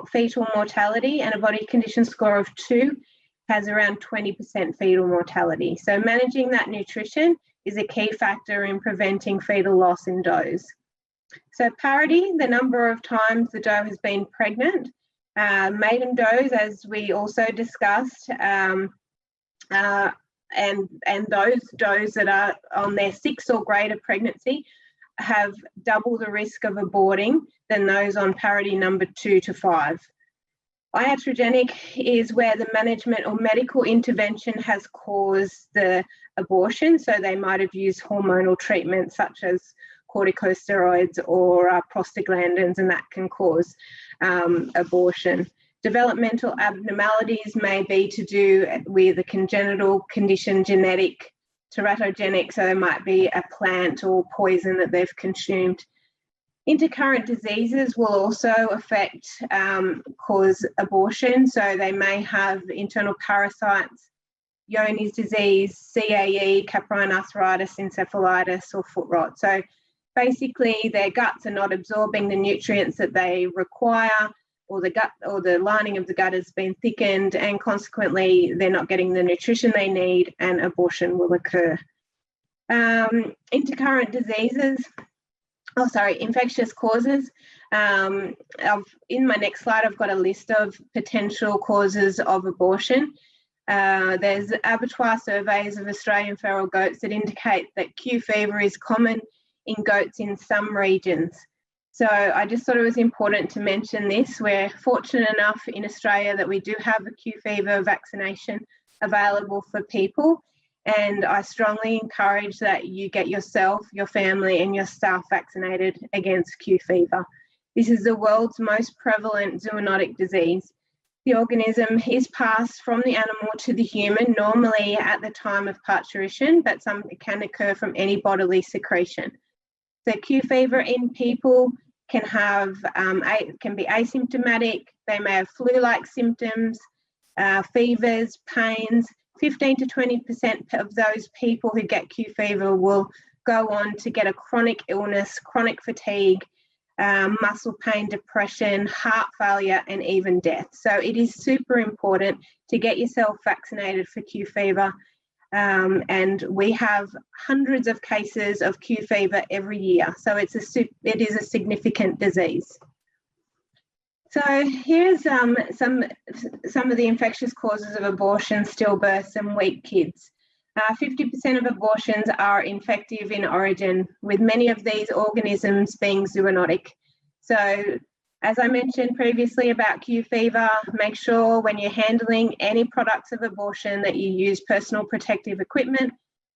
fetal mortality, and a body condition score of 2 has around 20% fetal mortality. So managing that nutrition is a key factor in preventing fetal loss in does. So parity, the number of times the doe has been pregnant. Maiden does, as we also discussed, and those does that are on their 6th or greater pregnancy have double the risk of aborting than those on parity number 2 to 5. Iatrogenic is where the management or medical intervention has caused the abortion. So they might have used hormonal treatment such as corticosteroids or prostaglandins, and that can cause abortion. Developmental abnormalities may be to do with a congenital condition, genetic, teratogenic, so there might be a plant or poison that they've consumed. Intercurrent diseases will also affect, cause abortion, so they may have internal parasites, Johne's disease, CAE, caprine arthritis, encephalitis, or foot rot. So basically their guts are not absorbing the nutrients that they require, or the gut or the lining of the gut has been thickened, and consequently they're not getting the nutrition they need, and abortion will occur. Intercurrent diseases, infectious causes. In my next slide, I've got a list of potential causes of abortion. There's abattoir surveys of Australian feral goats that indicate that Q fever is common in goats in some regions. So I just thought it was important to mention this. We're fortunate enough in Australia that we do have a Q fever vaccination available for people, and I strongly encourage that you get yourself, your family and your staff vaccinated against Q fever. This is the world's most prevalent zoonotic disease. The organism is passed from the animal to the human, normally at the time of parturition, but it can occur from any bodily secretion. So Q fever in people can be asymptomatic. They may have flu-like symptoms, fevers, pains. 15 to 20% of those people who get Q fever will go on to get a chronic illness, chronic fatigue, muscle pain, depression, heart failure, and even death. So it is super important to get yourself vaccinated for Q fever. And we have hundreds of cases of Q fever every year. So it is a significant disease. So here's some of the infectious causes of abortion, stillbirths and weak kids. 50% of abortions are infective in origin, with many of these organisms being zoonotic. So as I mentioned previously about Q fever, make sure when you're handling any products of abortion that you use personal protective equipment,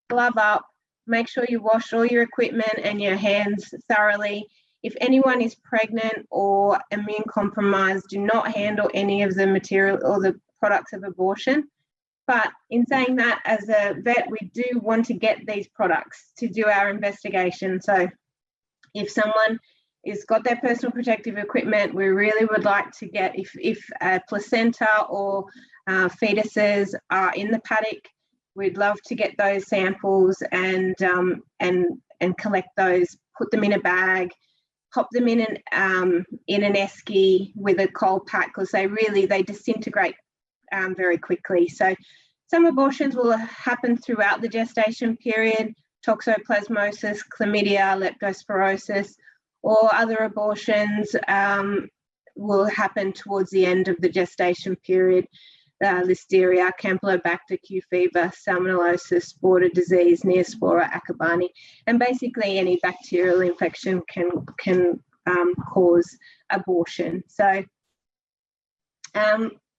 glove up, make sure you wash all your equipment and your hands thoroughly. If anyone is pregnant or immune compromised, do not handle any of the material or the products of abortion. But in saying that, as a vet, we do want to get these products to do our investigation. So if someone has got their personal protective equipment, we really would like to get, if a placenta or fetuses are in the paddock, we'd love to get those samples and collect those, put them in a bag, pop them in an esky with a cold pack, because they disintegrate very quickly. So some abortions will happen throughout the gestation period, toxoplasmosis, chlamydia, leptospirosis, or other abortions will happen towards the end of the gestation period. Listeria, Campylobacter, Q fever, salmonellosis, border disease, Neospora, Akabani, and basically any bacterial infection can cause abortion. So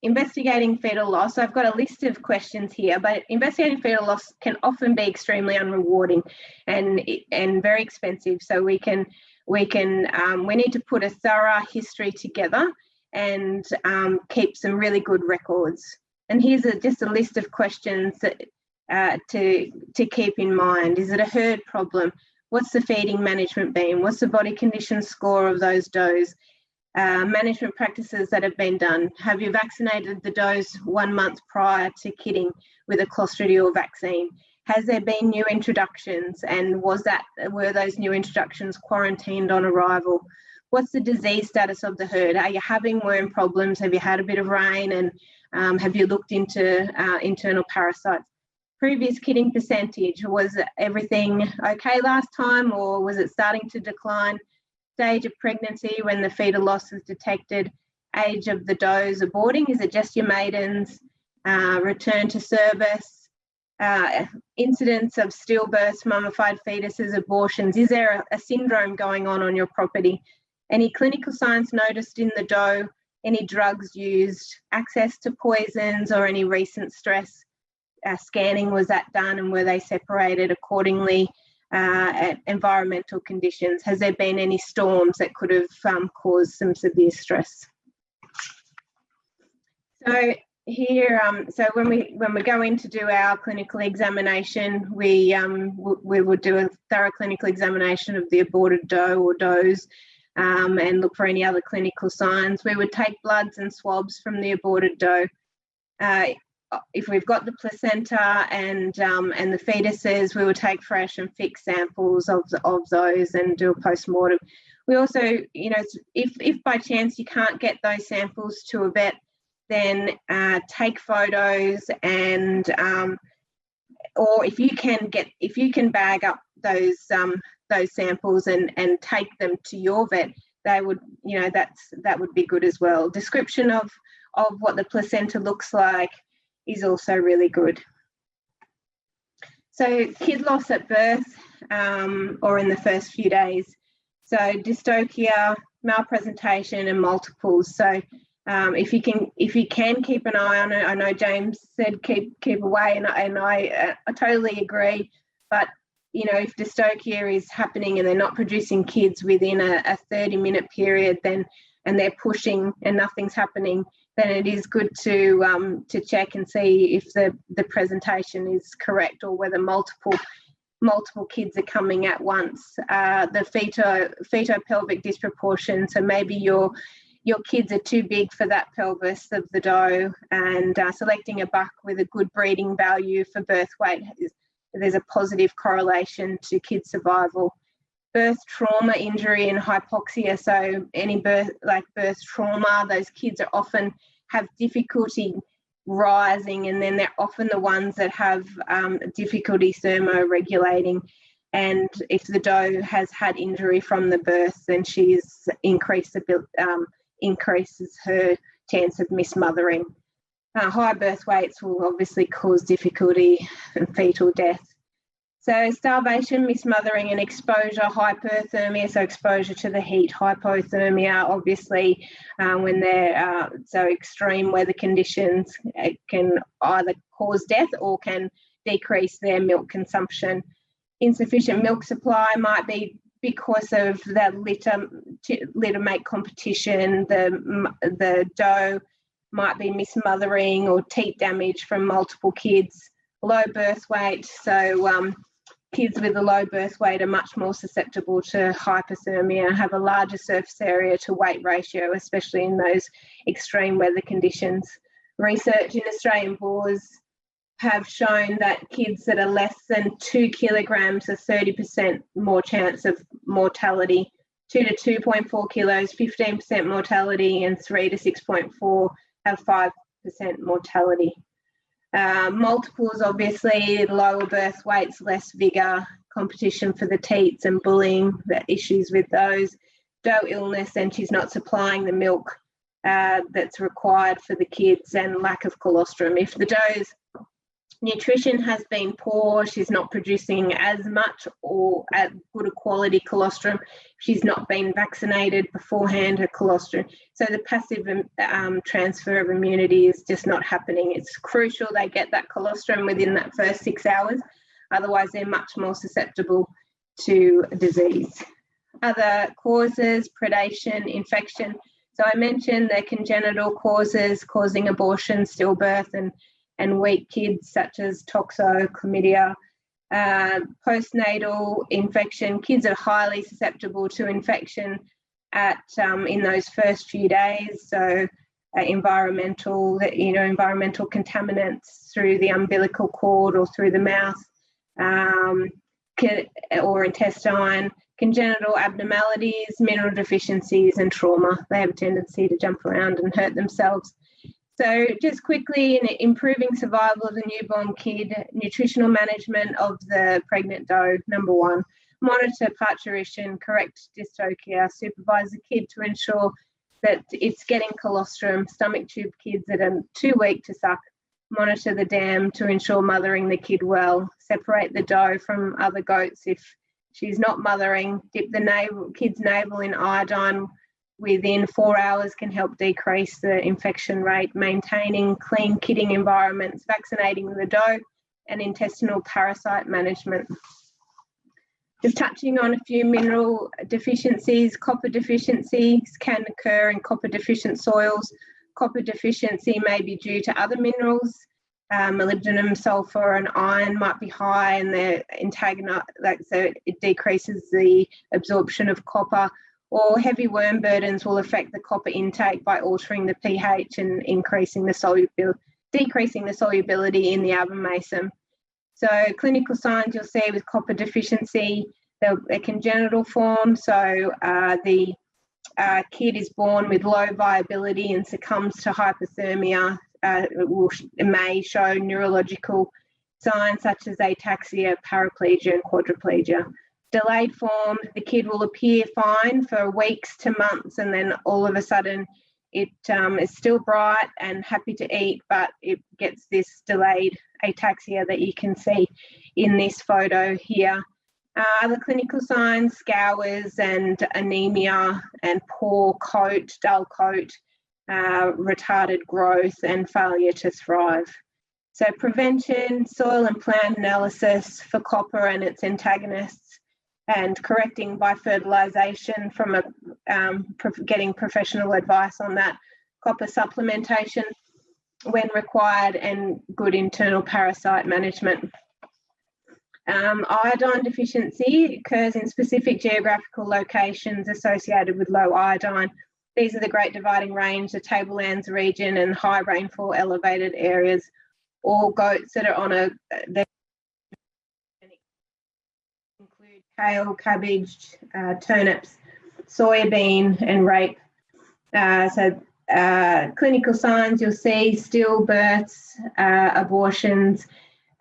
investigating fetal loss, I've got a list of questions here, but investigating fetal loss can often be extremely unrewarding and very expensive. So we need to put a thorough history together and keep some really good records. And here's just a list of questions that to keep in mind. Is it a herd problem? What's the feeding management been? What's the body condition score of those does? Management practices that have been done. Have you vaccinated the does 1 month prior to kidding with a clostridial vaccine? Has there been new introductions, and were those new introductions quarantined on arrival? What's the disease status of the herd? Are you having worm problems? Have you had a bit of rain, and have you looked into internal parasites? Previous kidding percentage, was everything okay last time, or was it starting to decline? Stage of pregnancy when the fetal loss is detected, age of the does aborting, is it just your maidens? Return to service, incidence of stillbirths, mummified fetuses, abortions. Is there a syndrome going on your property? Any clinical signs noticed in the doe, any drugs used, access to poisons or any recent stress? Scanning, was that done, and were they separated accordingly? Environmental conditions, has there been any storms that could have caused some severe stress? So here, so when we go in to do our clinical examination, we would do a thorough clinical examination of the aborted doe or does, and look for any other clinical signs. We would take bloods and swabs from the aborted doe. If we've got the placenta and the fetuses, we will take fresh and fixed samples of those and do a post-mortem. We also, you know, if by chance you can't get those samples to a vet, then take photos and or if you can bag up those samples and take them to your vet, they would, you know, that would be good as well. Description of what the placenta looks like is also really good. So kid loss at birth or in the first few days. So dystocia, malpresentation and multiples. So if you can keep an eye on it, I know James said keep away, and I totally agree. But you know, if dystocia is happening and they're not producing kids within a 30-minute period, then and they're pushing and nothing's happening, then it is good to check and see if the presentation is correct or whether multiple kids are coming at once. The feto-pelvic disproportion, so maybe your kids are too big for that pelvis of the doe, and selecting a buck with a good breeding value for birth weight, there's a positive correlation to kid survival. Birth trauma, injury and hypoxia, so any birth trauma, those kids are often have difficulty rising, and then they're often the ones that have difficulty thermoregulating. And if the doe has had injury from the birth, then she's increases her chance of mismothering. High birth weights will obviously cause difficulty and fetal death. So starvation, mismothering and exposure, hyperthermia, so exposure to the heat, hypothermia, obviously when they're so extreme weather conditions, it can either cause death or can decrease their milk consumption. Insufficient milk supply might be because of the litter mate competition. The doe might be mismothering or teat damage from multiple kids. Low birth weight, so kids with a low birth weight are much more susceptible to hypothermia, have a larger surface area to weight ratio, especially in those extreme weather conditions. Research in Australian boars have shown that kids that are less than 2 kilograms are 30% more chance of mortality, 2 to 2.4 kilos, 15% mortality, and 3 to 6.4 have 5% mortality. Multiples, obviously, lower birth weights, less vigour, competition for the teats and bullying, the issues with those. Doe illness and she's not supplying the milk that's required for the kids, and lack of colostrum. If the doe's nutrition has been poor, she's not producing as much or at good a quality colostrum, she's not been vaccinated beforehand, her colostrum. So the passive transfer of immunity is just not happening. It's crucial they get that colostrum within that first 6 hours, otherwise they're much more susceptible to disease. Other causes, predation, infection. So I mentioned the congenital causes causing abortion, stillbirth, and weak kids, such as toxo, chlamydia. Postnatal infection, kids are highly susceptible to infection in those first few days. So environmental contaminants through the umbilical cord or through the mouth, or intestine. Congenital abnormalities, mineral deficiencies, and trauma. They have a tendency to jump around and hurt themselves. So just quickly, in improving survival of the newborn kid, nutritional management of the pregnant doe, number 1. Monitor parturition, correct dystocia, supervise the kid to ensure that it's getting colostrum. Stomach tube kids that are too weak to suck, monitor the dam to ensure mothering the kid well. Separate the doe from other goats if she's not mothering. Dip the kid's navel in iodine within 4 hours can help decrease the infection rate. Maintaining clean kidding environments, vaccinating the doe, and intestinal parasite management. Just touching on a few mineral deficiencies. Copper deficiencies can occur in copper deficient soils. Copper deficiency may be due to other minerals. Molybdenum, sulfur, and iron might be high, and they're so it decreases the absorption of copper. Or heavy worm burdens will affect the copper intake by altering the pH and decreasing the solubility in the abomasum. So clinical signs you'll see with copper deficiency, they're congenital form. So the kid is born with low viability and succumbs to hypothermia. It may show neurological signs such as ataxia, paraplegia, and quadriplegia. Delayed form, the kid will appear fine for weeks to months, and then all of a sudden it is still bright and happy to eat, but it gets this delayed ataxia that you can see in this photo here. Other clinical signs, scours and anemia and poor coat, dull coat, retarded growth, and failure to thrive. So prevention, soil and plant analysis for copper and its antagonists, and correcting by fertilisation from getting professional advice on that. Copper supplementation when required, and good internal parasite management. Iodine deficiency occurs in specific geographical locations associated with low iodine. These are the Great Dividing Range, the Tablelands region, and high rainfall elevated areas. All goats that are on include kale, cabbage, turnips, soybean, and rape. Clinical signs you'll see: stillbirths, abortions,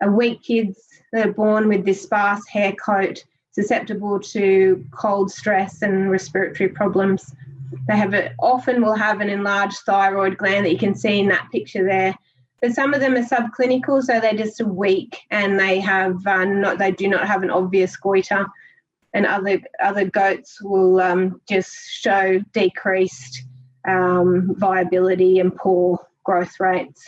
weak kids that are born with this sparse hair coat, susceptible to cold, stress, and respiratory problems. They often will have an enlarged thyroid gland that you can see in that picture there. But some of them are subclinical, so they're just weak, and they have they do not have an obvious goiter. And other goats will just show decreased viability and poor growth rates.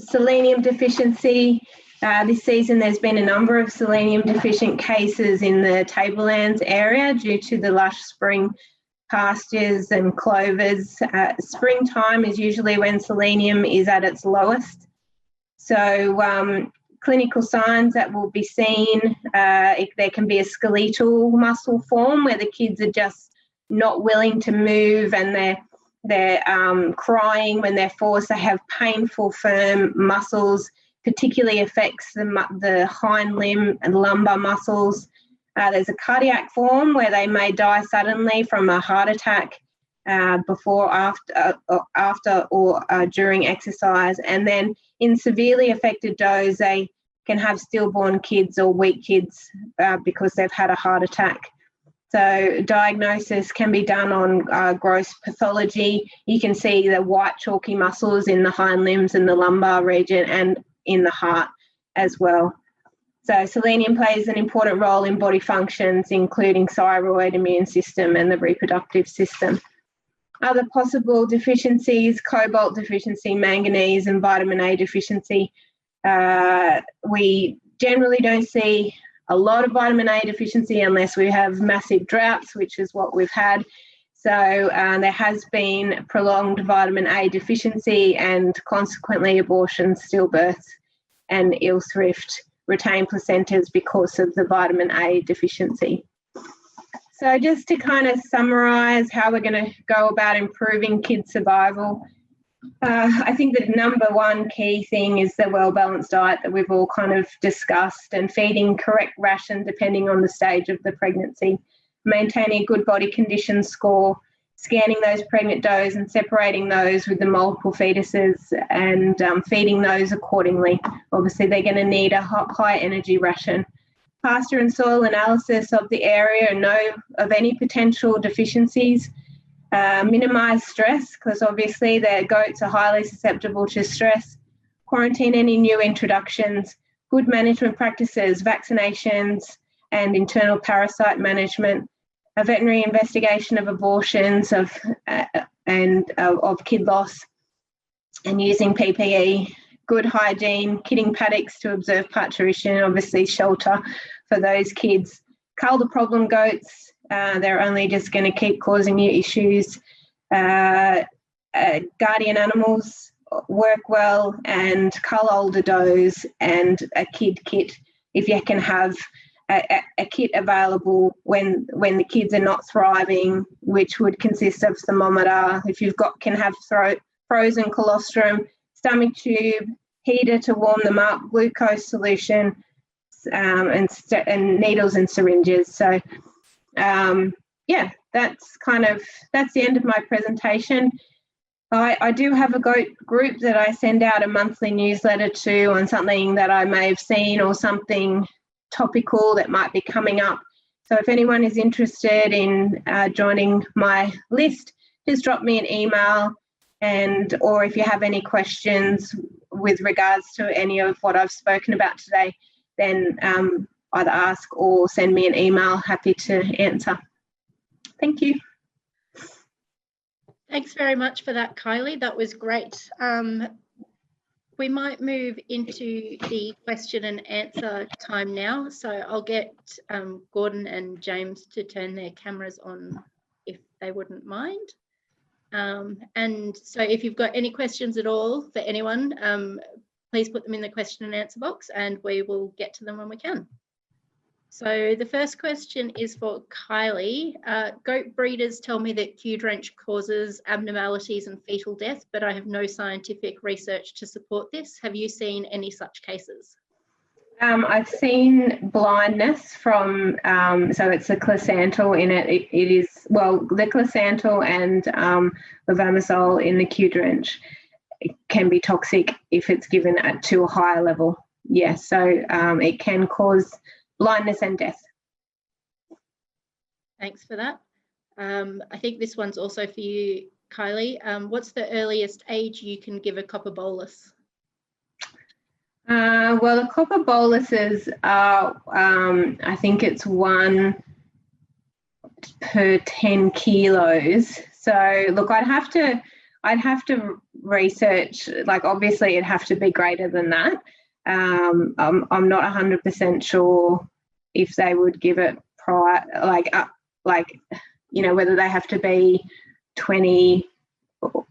Selenium deficiency. This season there's been a number of selenium deficient cases in the Tablelands area due to the lush spring pastures and clovers. Springtime is usually when selenium is at its lowest. So clinical signs that will be seen, there can be a skeletal muscle form where the kids are just not willing to move, and they're crying when they're forced. They have painful, firm muscles, particularly affects the hind limb and lumbar muscles. There's a cardiac form where they may die suddenly from a heart attack before, after, or during exercise. And then in severely affected does, they can have stillborn kids or weak kids because they've had a heart attack. So diagnosis can be done on gross pathology. You can see the white chalky muscles in the hind limbs and the lumbar region and in the heart as well. So selenium plays an important role in body functions, including thyroid, immune system and the reproductive system. Other possible deficiencies: cobalt deficiency, manganese and vitamin A deficiency. We generally don't see a lot of vitamin A deficiency unless we have massive droughts, which is what we've had. So there has been prolonged vitamin A deficiency and consequently abortions, stillbirths and ill thrift, retained placentas because of the vitamin A deficiency. So just to kind of summarise how we're going to go about improving kids' survival, I think the number one key thing is the well-balanced diet that we've all kind of discussed, and feeding correct ration depending on the stage of the pregnancy, maintaining a good body condition score, scanning those pregnant does and separating those with the multiple fetuses and feeding those accordingly. Obviously, they're going to need a high energy ration. Pasture and soil analysis of the area and know of any potential deficiencies. Minimise stress, because obviously the goats are highly susceptible to stress. Quarantine any new introductions. Good management practices, vaccinations and internal parasite management. A veterinary investigation of abortions of kid loss, and using PPE. Good hygiene, kidding paddocks to observe parturition, obviously shelter for those kids. Cull the problem goats. They're only just going to keep causing you issues. Guardian animals work well, and cull older does and a kid kit if you can have a kit available when the kids are not thriving, which would consist of thermometer. If you've got, can have frozen colostrum, stomach tube, heater to warm them up, glucose solution, and needles and syringes. So yeah, that's the end of my presentation. I do have a goat group that I send out a monthly newsletter to on something that I may have seen or something topical that might be coming up. So if anyone is interested in joining my list, just drop me an email, or if you have any questions with regards to any of what I've spoken about today, then either ask or send me an email. Happy to answer. Thank you. Thanks very much for that, Kylie. That was great. We might move into the question and answer time now. So I'll get Gordon and James to turn their cameras on if they wouldn't mind. And so if you've got any questions at all for anyone, please put them in the question and answer box and we will get to them when we can. So the first question is for Kylie. Goat breeders tell me that Q-drench causes abnormalities and fetal death, but I have no scientific research to support this. Have you seen any such cases? I've seen blindness from, so it's a clasantal in it. It is, well, the clasantal and levamisole in the Q-drench can be toxic if it's given to a higher level. Yes, so it can cause blindness and death. Thanks for that. I think this one's also for you, Kylie. What's the earliest age you can give a copper bolus? Well, the copper boluses are, I think it's 1 per 10 kilos. So look, I'd have to research, like obviously it'd have to be greater than that. I'm not 100% sure if they would give it prior, whether they have to be 20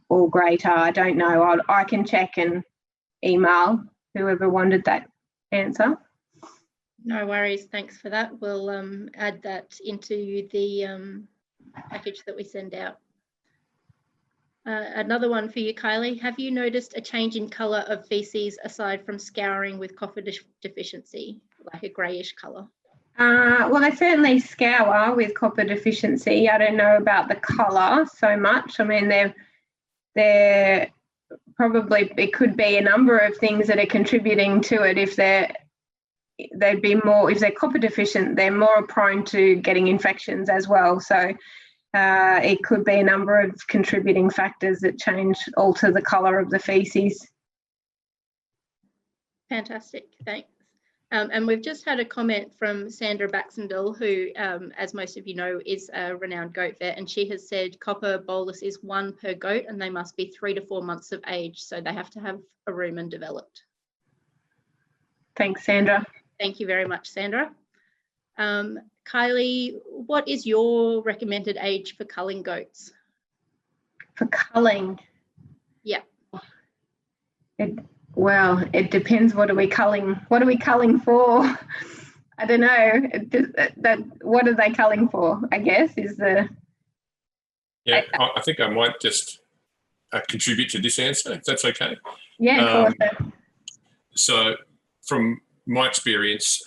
or greater. I don't know. I can check and email whoever wanted that answer. No worries. Thanks for that. We'll add that into the package that we send out. Another one for you, Kylie. Have you noticed a change in colour of faeces aside from scouring with copper deficiency, like a greyish colour? Well, they certainly scour with copper deficiency. I don't know about the colour so much. I mean, they're probably, it could be a number of things that are contributing to it. If they're they'd be more, if they're copper deficient, they're more prone to getting infections as well. So it could be a number of contributing factors that alter the colour of the faeces. Fantastic, thanks. And we've just had a comment from Sandra Baxendale, who, as most of you know, is a renowned goat vet, and she has said copper bolus is 1 per goat, and they must be 3 to 4 months of age, so they have to have a rumen developed. Thanks, Sandra. Thank you very much, Sandra. Kylie, what is your recommended age for culling goats? For culling? Yeah. Well, it depends. What are we culling? What are we culling for? I don't know. What are they culling for? I guess is the. Yeah, I think I might just contribute to this answer, if that's okay. Yeah, of course. So, from my experience,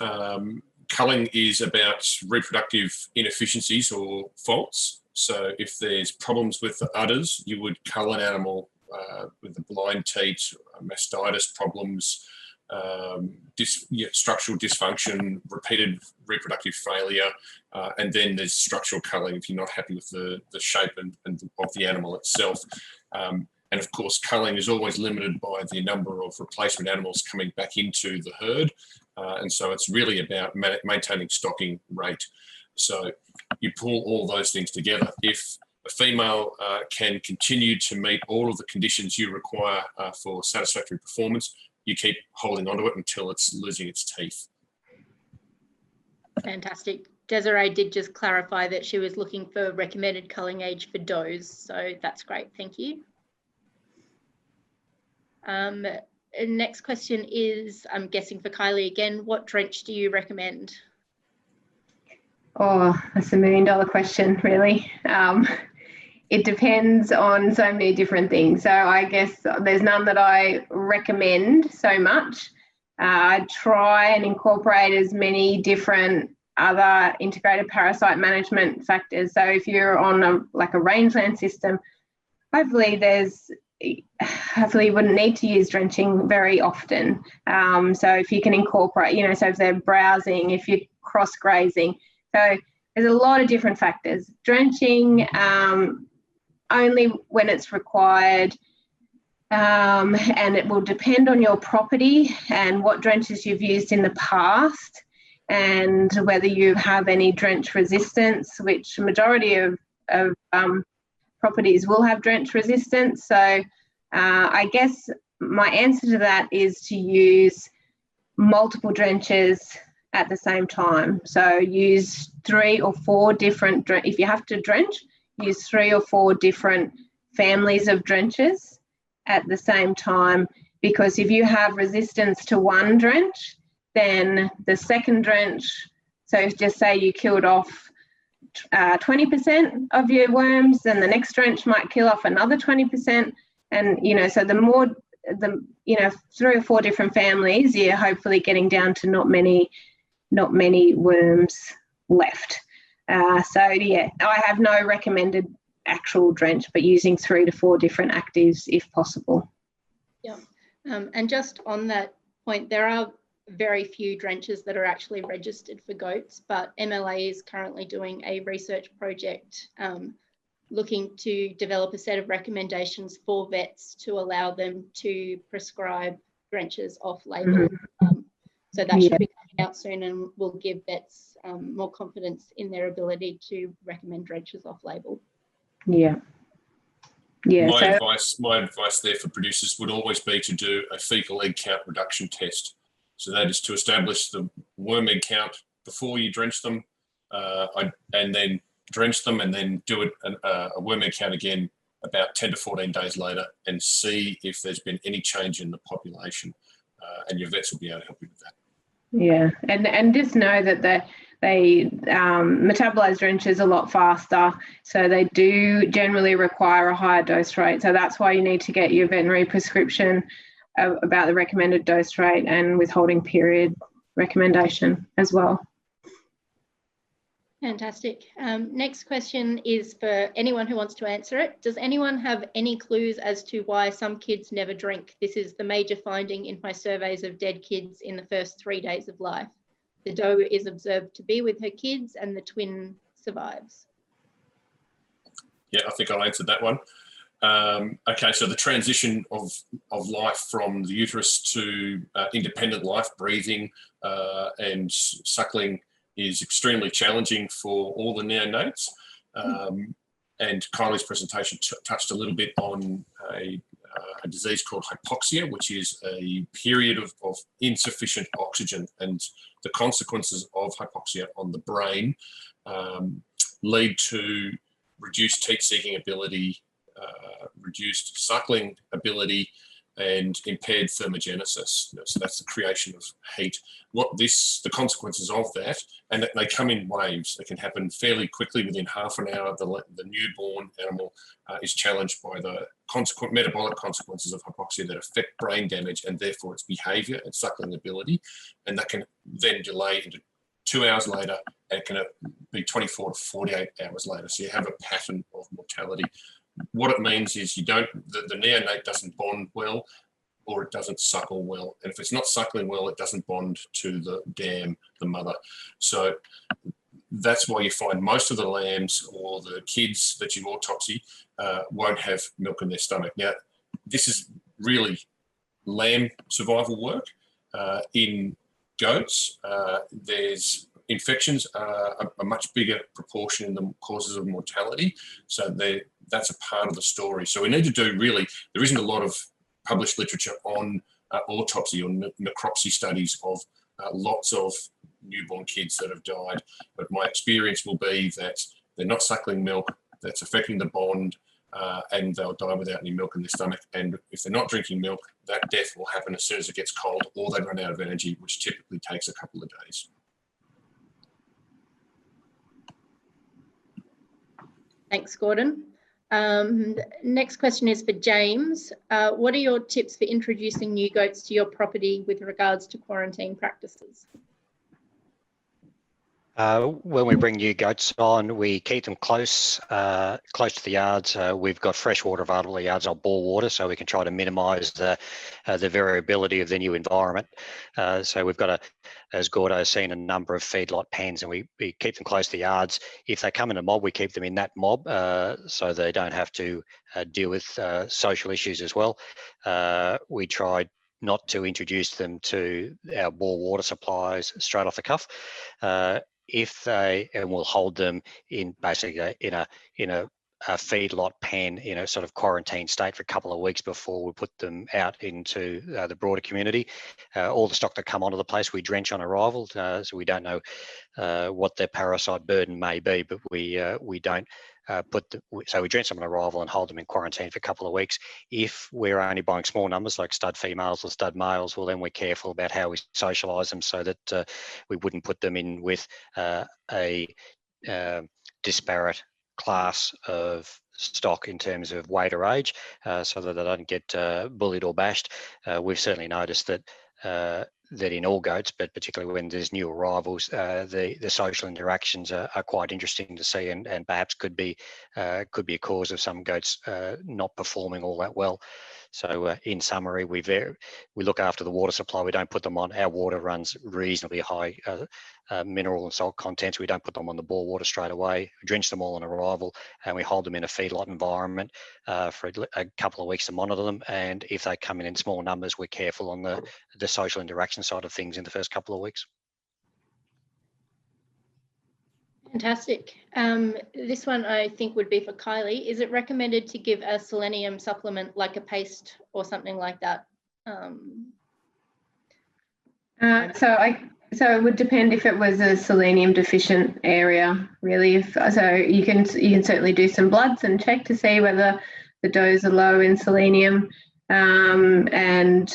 culling is about reproductive inefficiencies or faults. So, if there's problems with the udders, you would cull an animal with the blind teat, mastitis problems, structural dysfunction, repeated reproductive failure, and then there's structural culling if you're not happy with the shape and of the animal itself. And of course, culling is always limited by the number of replacement animals coming back into the herd. And so it's really about maintaining stocking rate. So you pull all those things together. If a female can continue to meet all of the conditions you require for satisfactory performance, you keep holding onto it until it's losing its teeth. Fantastic. Desiree did just clarify that she was looking for recommended culling age for does, so that's great. Thank you. Next question is, I'm guessing for Kylie again, what drench do you recommend? Oh, that's $1 million question, really. It depends on so many different things. So I guess there's none that I recommend so much. I try and incorporate as many different other integrated parasite management factors. So if you're on a rangeland system, hopefully you wouldn't need to use drenching very often. So if you can incorporate, so if they're browsing, if you're cross grazing, so there's a lot of different factors. Drenching only when it's required, and it will depend on your property and what drenches you've used in the past and whether you have any drench resistance, which majority of properties will have drench resistance. So I guess my answer to that is to use multiple drenches at the same time. So use 3 or 4 different, if you have to drench, use 3 or 4 different families of drenches at the same time, because if you have resistance to one drench, then the second drench, so just say you killed off 20% of your worms, then the next drench might kill off another 20%. And, so the more, 3 or 4 different families, you're hopefully getting down to not many worms left. So yeah, I have no recommended actual drench, but using 3 to 4 different actives if possible. Yeah, and just on that point, there are very few drenches that are actually registered for goats, but MLA is currently doing a research project looking to develop a set of recommendations for vets to allow them to prescribe drenches off-label. So that should be coming out soon and will give vets more confidence in their ability to recommend drenches off-label. Yeah. My advice there for producers would always be to do a fecal egg count reduction test. So that is to establish the worm egg count before you drench them, and then drench them, and then do a worm egg count again about 10 to 14 days later and see if there's been any change in the population, and your vets will be able to help you with that. Yeah, and just know that they metabolize drenches a lot faster, so they do generally require a higher dose rate. So that's why you need to get your veterinary prescription about the recommended dose rate and withholding period recommendation as well. Fantastic. Next question is for anyone who wants to answer it. Does anyone have any clues as to why some kids never drink? This is the major finding in my surveys of dead kids in the first 3 days of life. the doe is observed to be with her kids and the twin survives. Yeah, I think I answered that one. Okay, so the transition of life from the uterus to independent life, breathing and suckling is extremely challenging for all the neonates. And Kylie's presentation touched a little bit on a disease called hypoxia, which is a period of insufficient oxygen, and the consequences of hypoxia on the brain lead to reduced teat-seeking ability, reduced suckling ability, and impaired thermogenesis. So that's the creation of heat. The consequences of that, and they come in waves. They can happen fairly quickly. Within half an hour, the newborn animal is challenged by the metabolic consequences of hypoxia that affect brain damage and therefore its behaviour and suckling ability. And that can then delay into 2 hours later, and it can be 24 to 48 hours later. So you have a pattern of mortality. What it means is the neonate doesn't bond well, or it doesn't suckle well. And if it's not suckling well, it doesn't bond to the dam, the mother. So that's why you find most of the lambs or the kids that you autopsy won't have milk in their stomach. Now, this is really lamb survival work. In goats, there's infections are a much bigger proportion in the causes of mortality. So that's a part of the story. So we need to do there isn't a lot of published literature on autopsy or necropsy studies of lots of newborn kids that have died. But my experience will be that they're not suckling milk, that's affecting the bond, and they'll die without any milk in their stomach. And if they're not drinking milk, that death will happen as soon as it gets cold, or they run out of energy, which typically takes a couple of days. Thanks, Gordon. Next question is for James. What are your tips for introducing new goats to your property with regards to quarantine practices? When we bring new goats on, we keep them close to the yards. We've got fresh water available at the yards, or bore water, so we can try to minimise the variability of the new environment. So we've got as Gordo has seen, a number of feedlot pens, and we keep them close to the yards. If they come in a mob, we keep them in that mob so they don't have to deal with social issues as well. We tried not to introduce them to our bore water supplies straight off the cuff. And we'll hold them in basically in a feedlot pen in a sort of quarantine state for a couple of weeks before we put them out into the broader community. All the stock that come onto the place we drench on arrival, so we don't know what their parasite burden may be, but we don't so we drench them on arrival and hold them in quarantine for a couple of weeks. If we're only buying small numbers like stud females or stud males, well, then we're careful about how we socialise them so that we wouldn't put them in with a disparate class of stock in terms of weight or age, so that they don't get bullied or bashed. We've certainly noticed that in all goats, but particularly when there's new arrivals, the social interactions are quite interesting to see, and perhaps could be a cause of some goats not performing all that well. So in summary, we look after the water supply. We don't put them on. Our water runs reasonably high mineral and salt contents. We don't put them on the bore water straight away. We drench them all on arrival, and we hold them in a feedlot environment for a couple of weeks to monitor them. And if they come in small numbers, we're careful on the social interaction side of things in the first couple of weeks. Fantastic. This one I think would be for Kylie. Is it recommended to give a selenium supplement like a paste or something like that? So it would depend if it was a selenium deficient area, really. So you can certainly do some bloods and check to see whether the does are low in selenium, and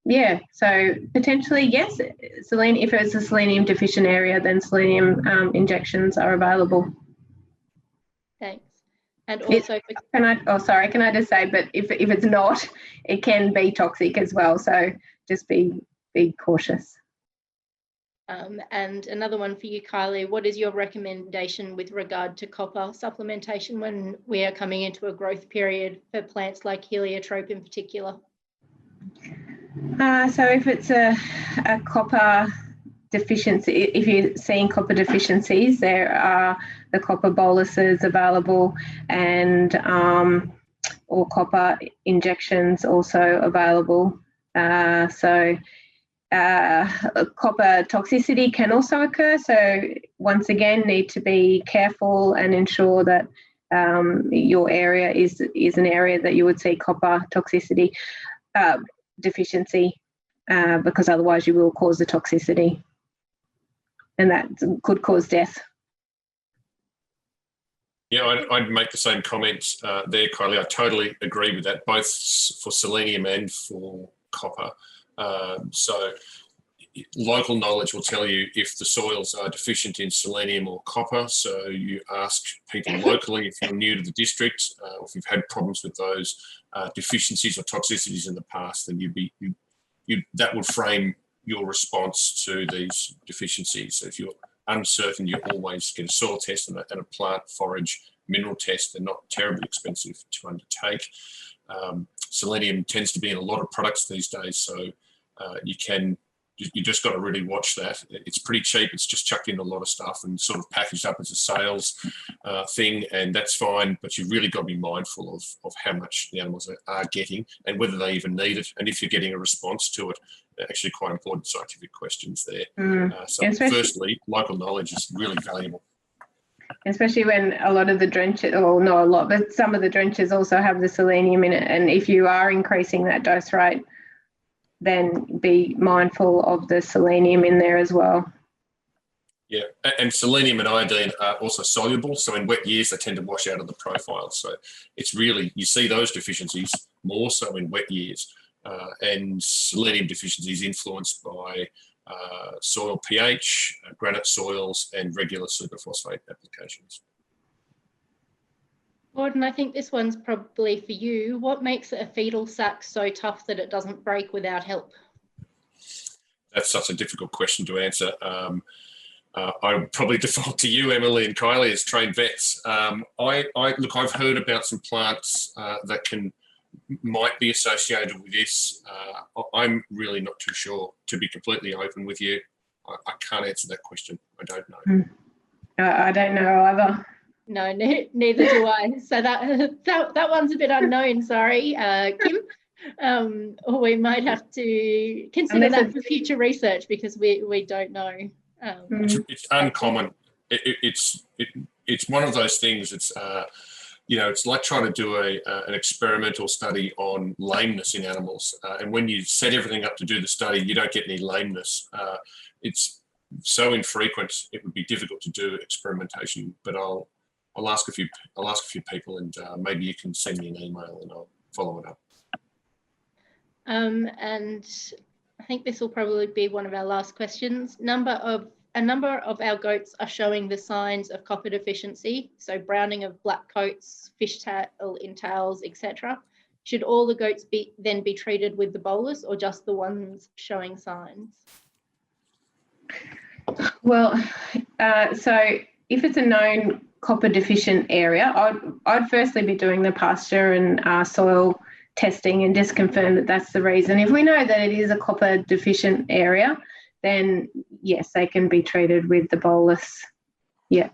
yeah, so potentially yes, selenium. If it's a selenium deficient area, then selenium injections are available. Thanks. And also, can I just say, but if it's not, it can be toxic as well. So just be cautious. And another one for you, Kylie. What is your recommendation with regard to copper supplementation when we are coming into a growth period for plants like heliotrope in particular? So if it's a copper deficiency, if you're seeing copper deficiencies, there are the copper boluses available, and or copper injections also available. Copper toxicity can also occur, so once again need to be careful and ensure that your area is an area that you would see copper toxicity deficiency, because otherwise you will cause the toxicity, and that could cause death. Yeah, I'd make the same comments there, Kylie. I totally agree with that, both for selenium and for copper. So local knowledge will tell you if the soils are deficient in selenium or copper. So you ask people locally if you're new to the district, or if you've had problems with those deficiencies or toxicities in the past, then that would frame your response to these deficiencies. So if you're uncertain, you always get a soil test and a plant forage mineral test. They're not terribly expensive to undertake. Selenium tends to be in a lot of products these days, so you just got to really watch that. It's pretty cheap. It's just chucked in a lot of stuff and sort of packaged up as a sales thing, and that's fine. But you've really got to be mindful of how much the animals are getting and whether they even need it, and if you're getting a response to it. Actually, quite important scientific questions there. So firstly, local knowledge is really valuable. Especially when a lot of the drenches, or not a lot, but some of the drenches also have the selenium in it, and if you are increasing that dose rate, then be mindful of the selenium in there as well. Yeah, and selenium and iodine are also soluble, so in wet years they tend to wash out of the profile. So it's really, you see those deficiencies more so in wet years, and selenium deficiency is influenced by soil pH, granite soils, and regular superphosphate applications. Gordon, I think this one's probably for you. What makes a fetal sac so tough that it doesn't break without help? That's such a difficult question to answer. I would probably default to you, Emily and Kylie, as trained vets. Look, I've heard about some plants that might be associated with this. I'm really not too sure, to be completely open with you. I can't answer that question. I don't know. I don't know either. No, neither do I. So that one's a bit unknown, sorry, Kim. Or we might have to consider that for future research, because we don't know. It's uncommon. It's one of those things. It's it's like trying to do an experimental study on lameness in animals, and when you set everything up to do the study, you don't get any lameness. It's so infrequent; it would be difficult to do experimentation. But I'll ask a few people, and maybe you can send me an email, and I'll follow it up. And I think this will probably be one of our last questions. A number of our goats are showing the signs of copper deficiency, so browning of black coats, fishtail in tails, etc. Should all the goats then be treated with the bolus, or just the ones showing signs? Well, so if it's a known copper deficient area, I'd firstly be doing the pasture and soil testing and just confirm that that's the reason. If we know that it is a copper deficient area, then yes, they can be treated with the bolus. Yeah.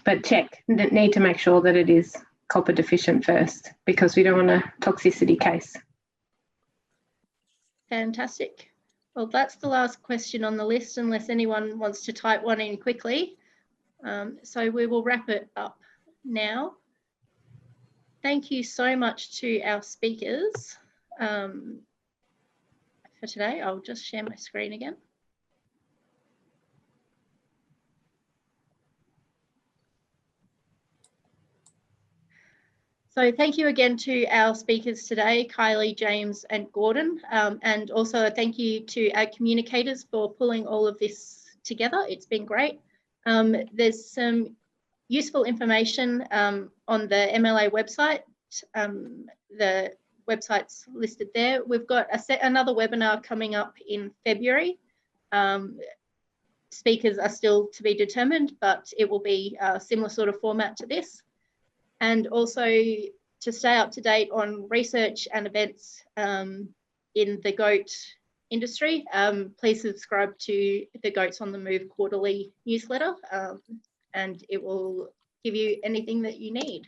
But need to make sure that it is copper deficient first, because we don't want a toxicity case. Fantastic. Well, that's the last question on the list, unless anyone wants to type one in quickly. So we will wrap it up now. Thank you so much to our speakers for today. I'll just share my screen again. So thank you again to our speakers today, Kylie, James and Gordon. And also thank you to our communicators for pulling all of this together. It's been great. There's some useful information on the MLA website. The website's listed there. We've got another webinar coming up in February. Speakers are still to be determined, but it will be a similar sort of format to this. And also to stay up to date on research and events in the goat industry, please subscribe to the Goats on the Move quarterly newsletter, and it will give you anything that you need.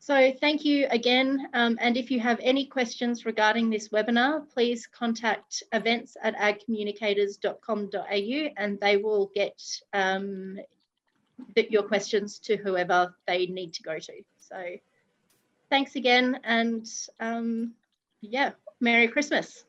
So thank you again, and if you have any questions regarding this webinar, please contact events@agcommunicators.com.au and they will get your questions to whoever they need to go to. So thanks again, and yeah, Merry Christmas.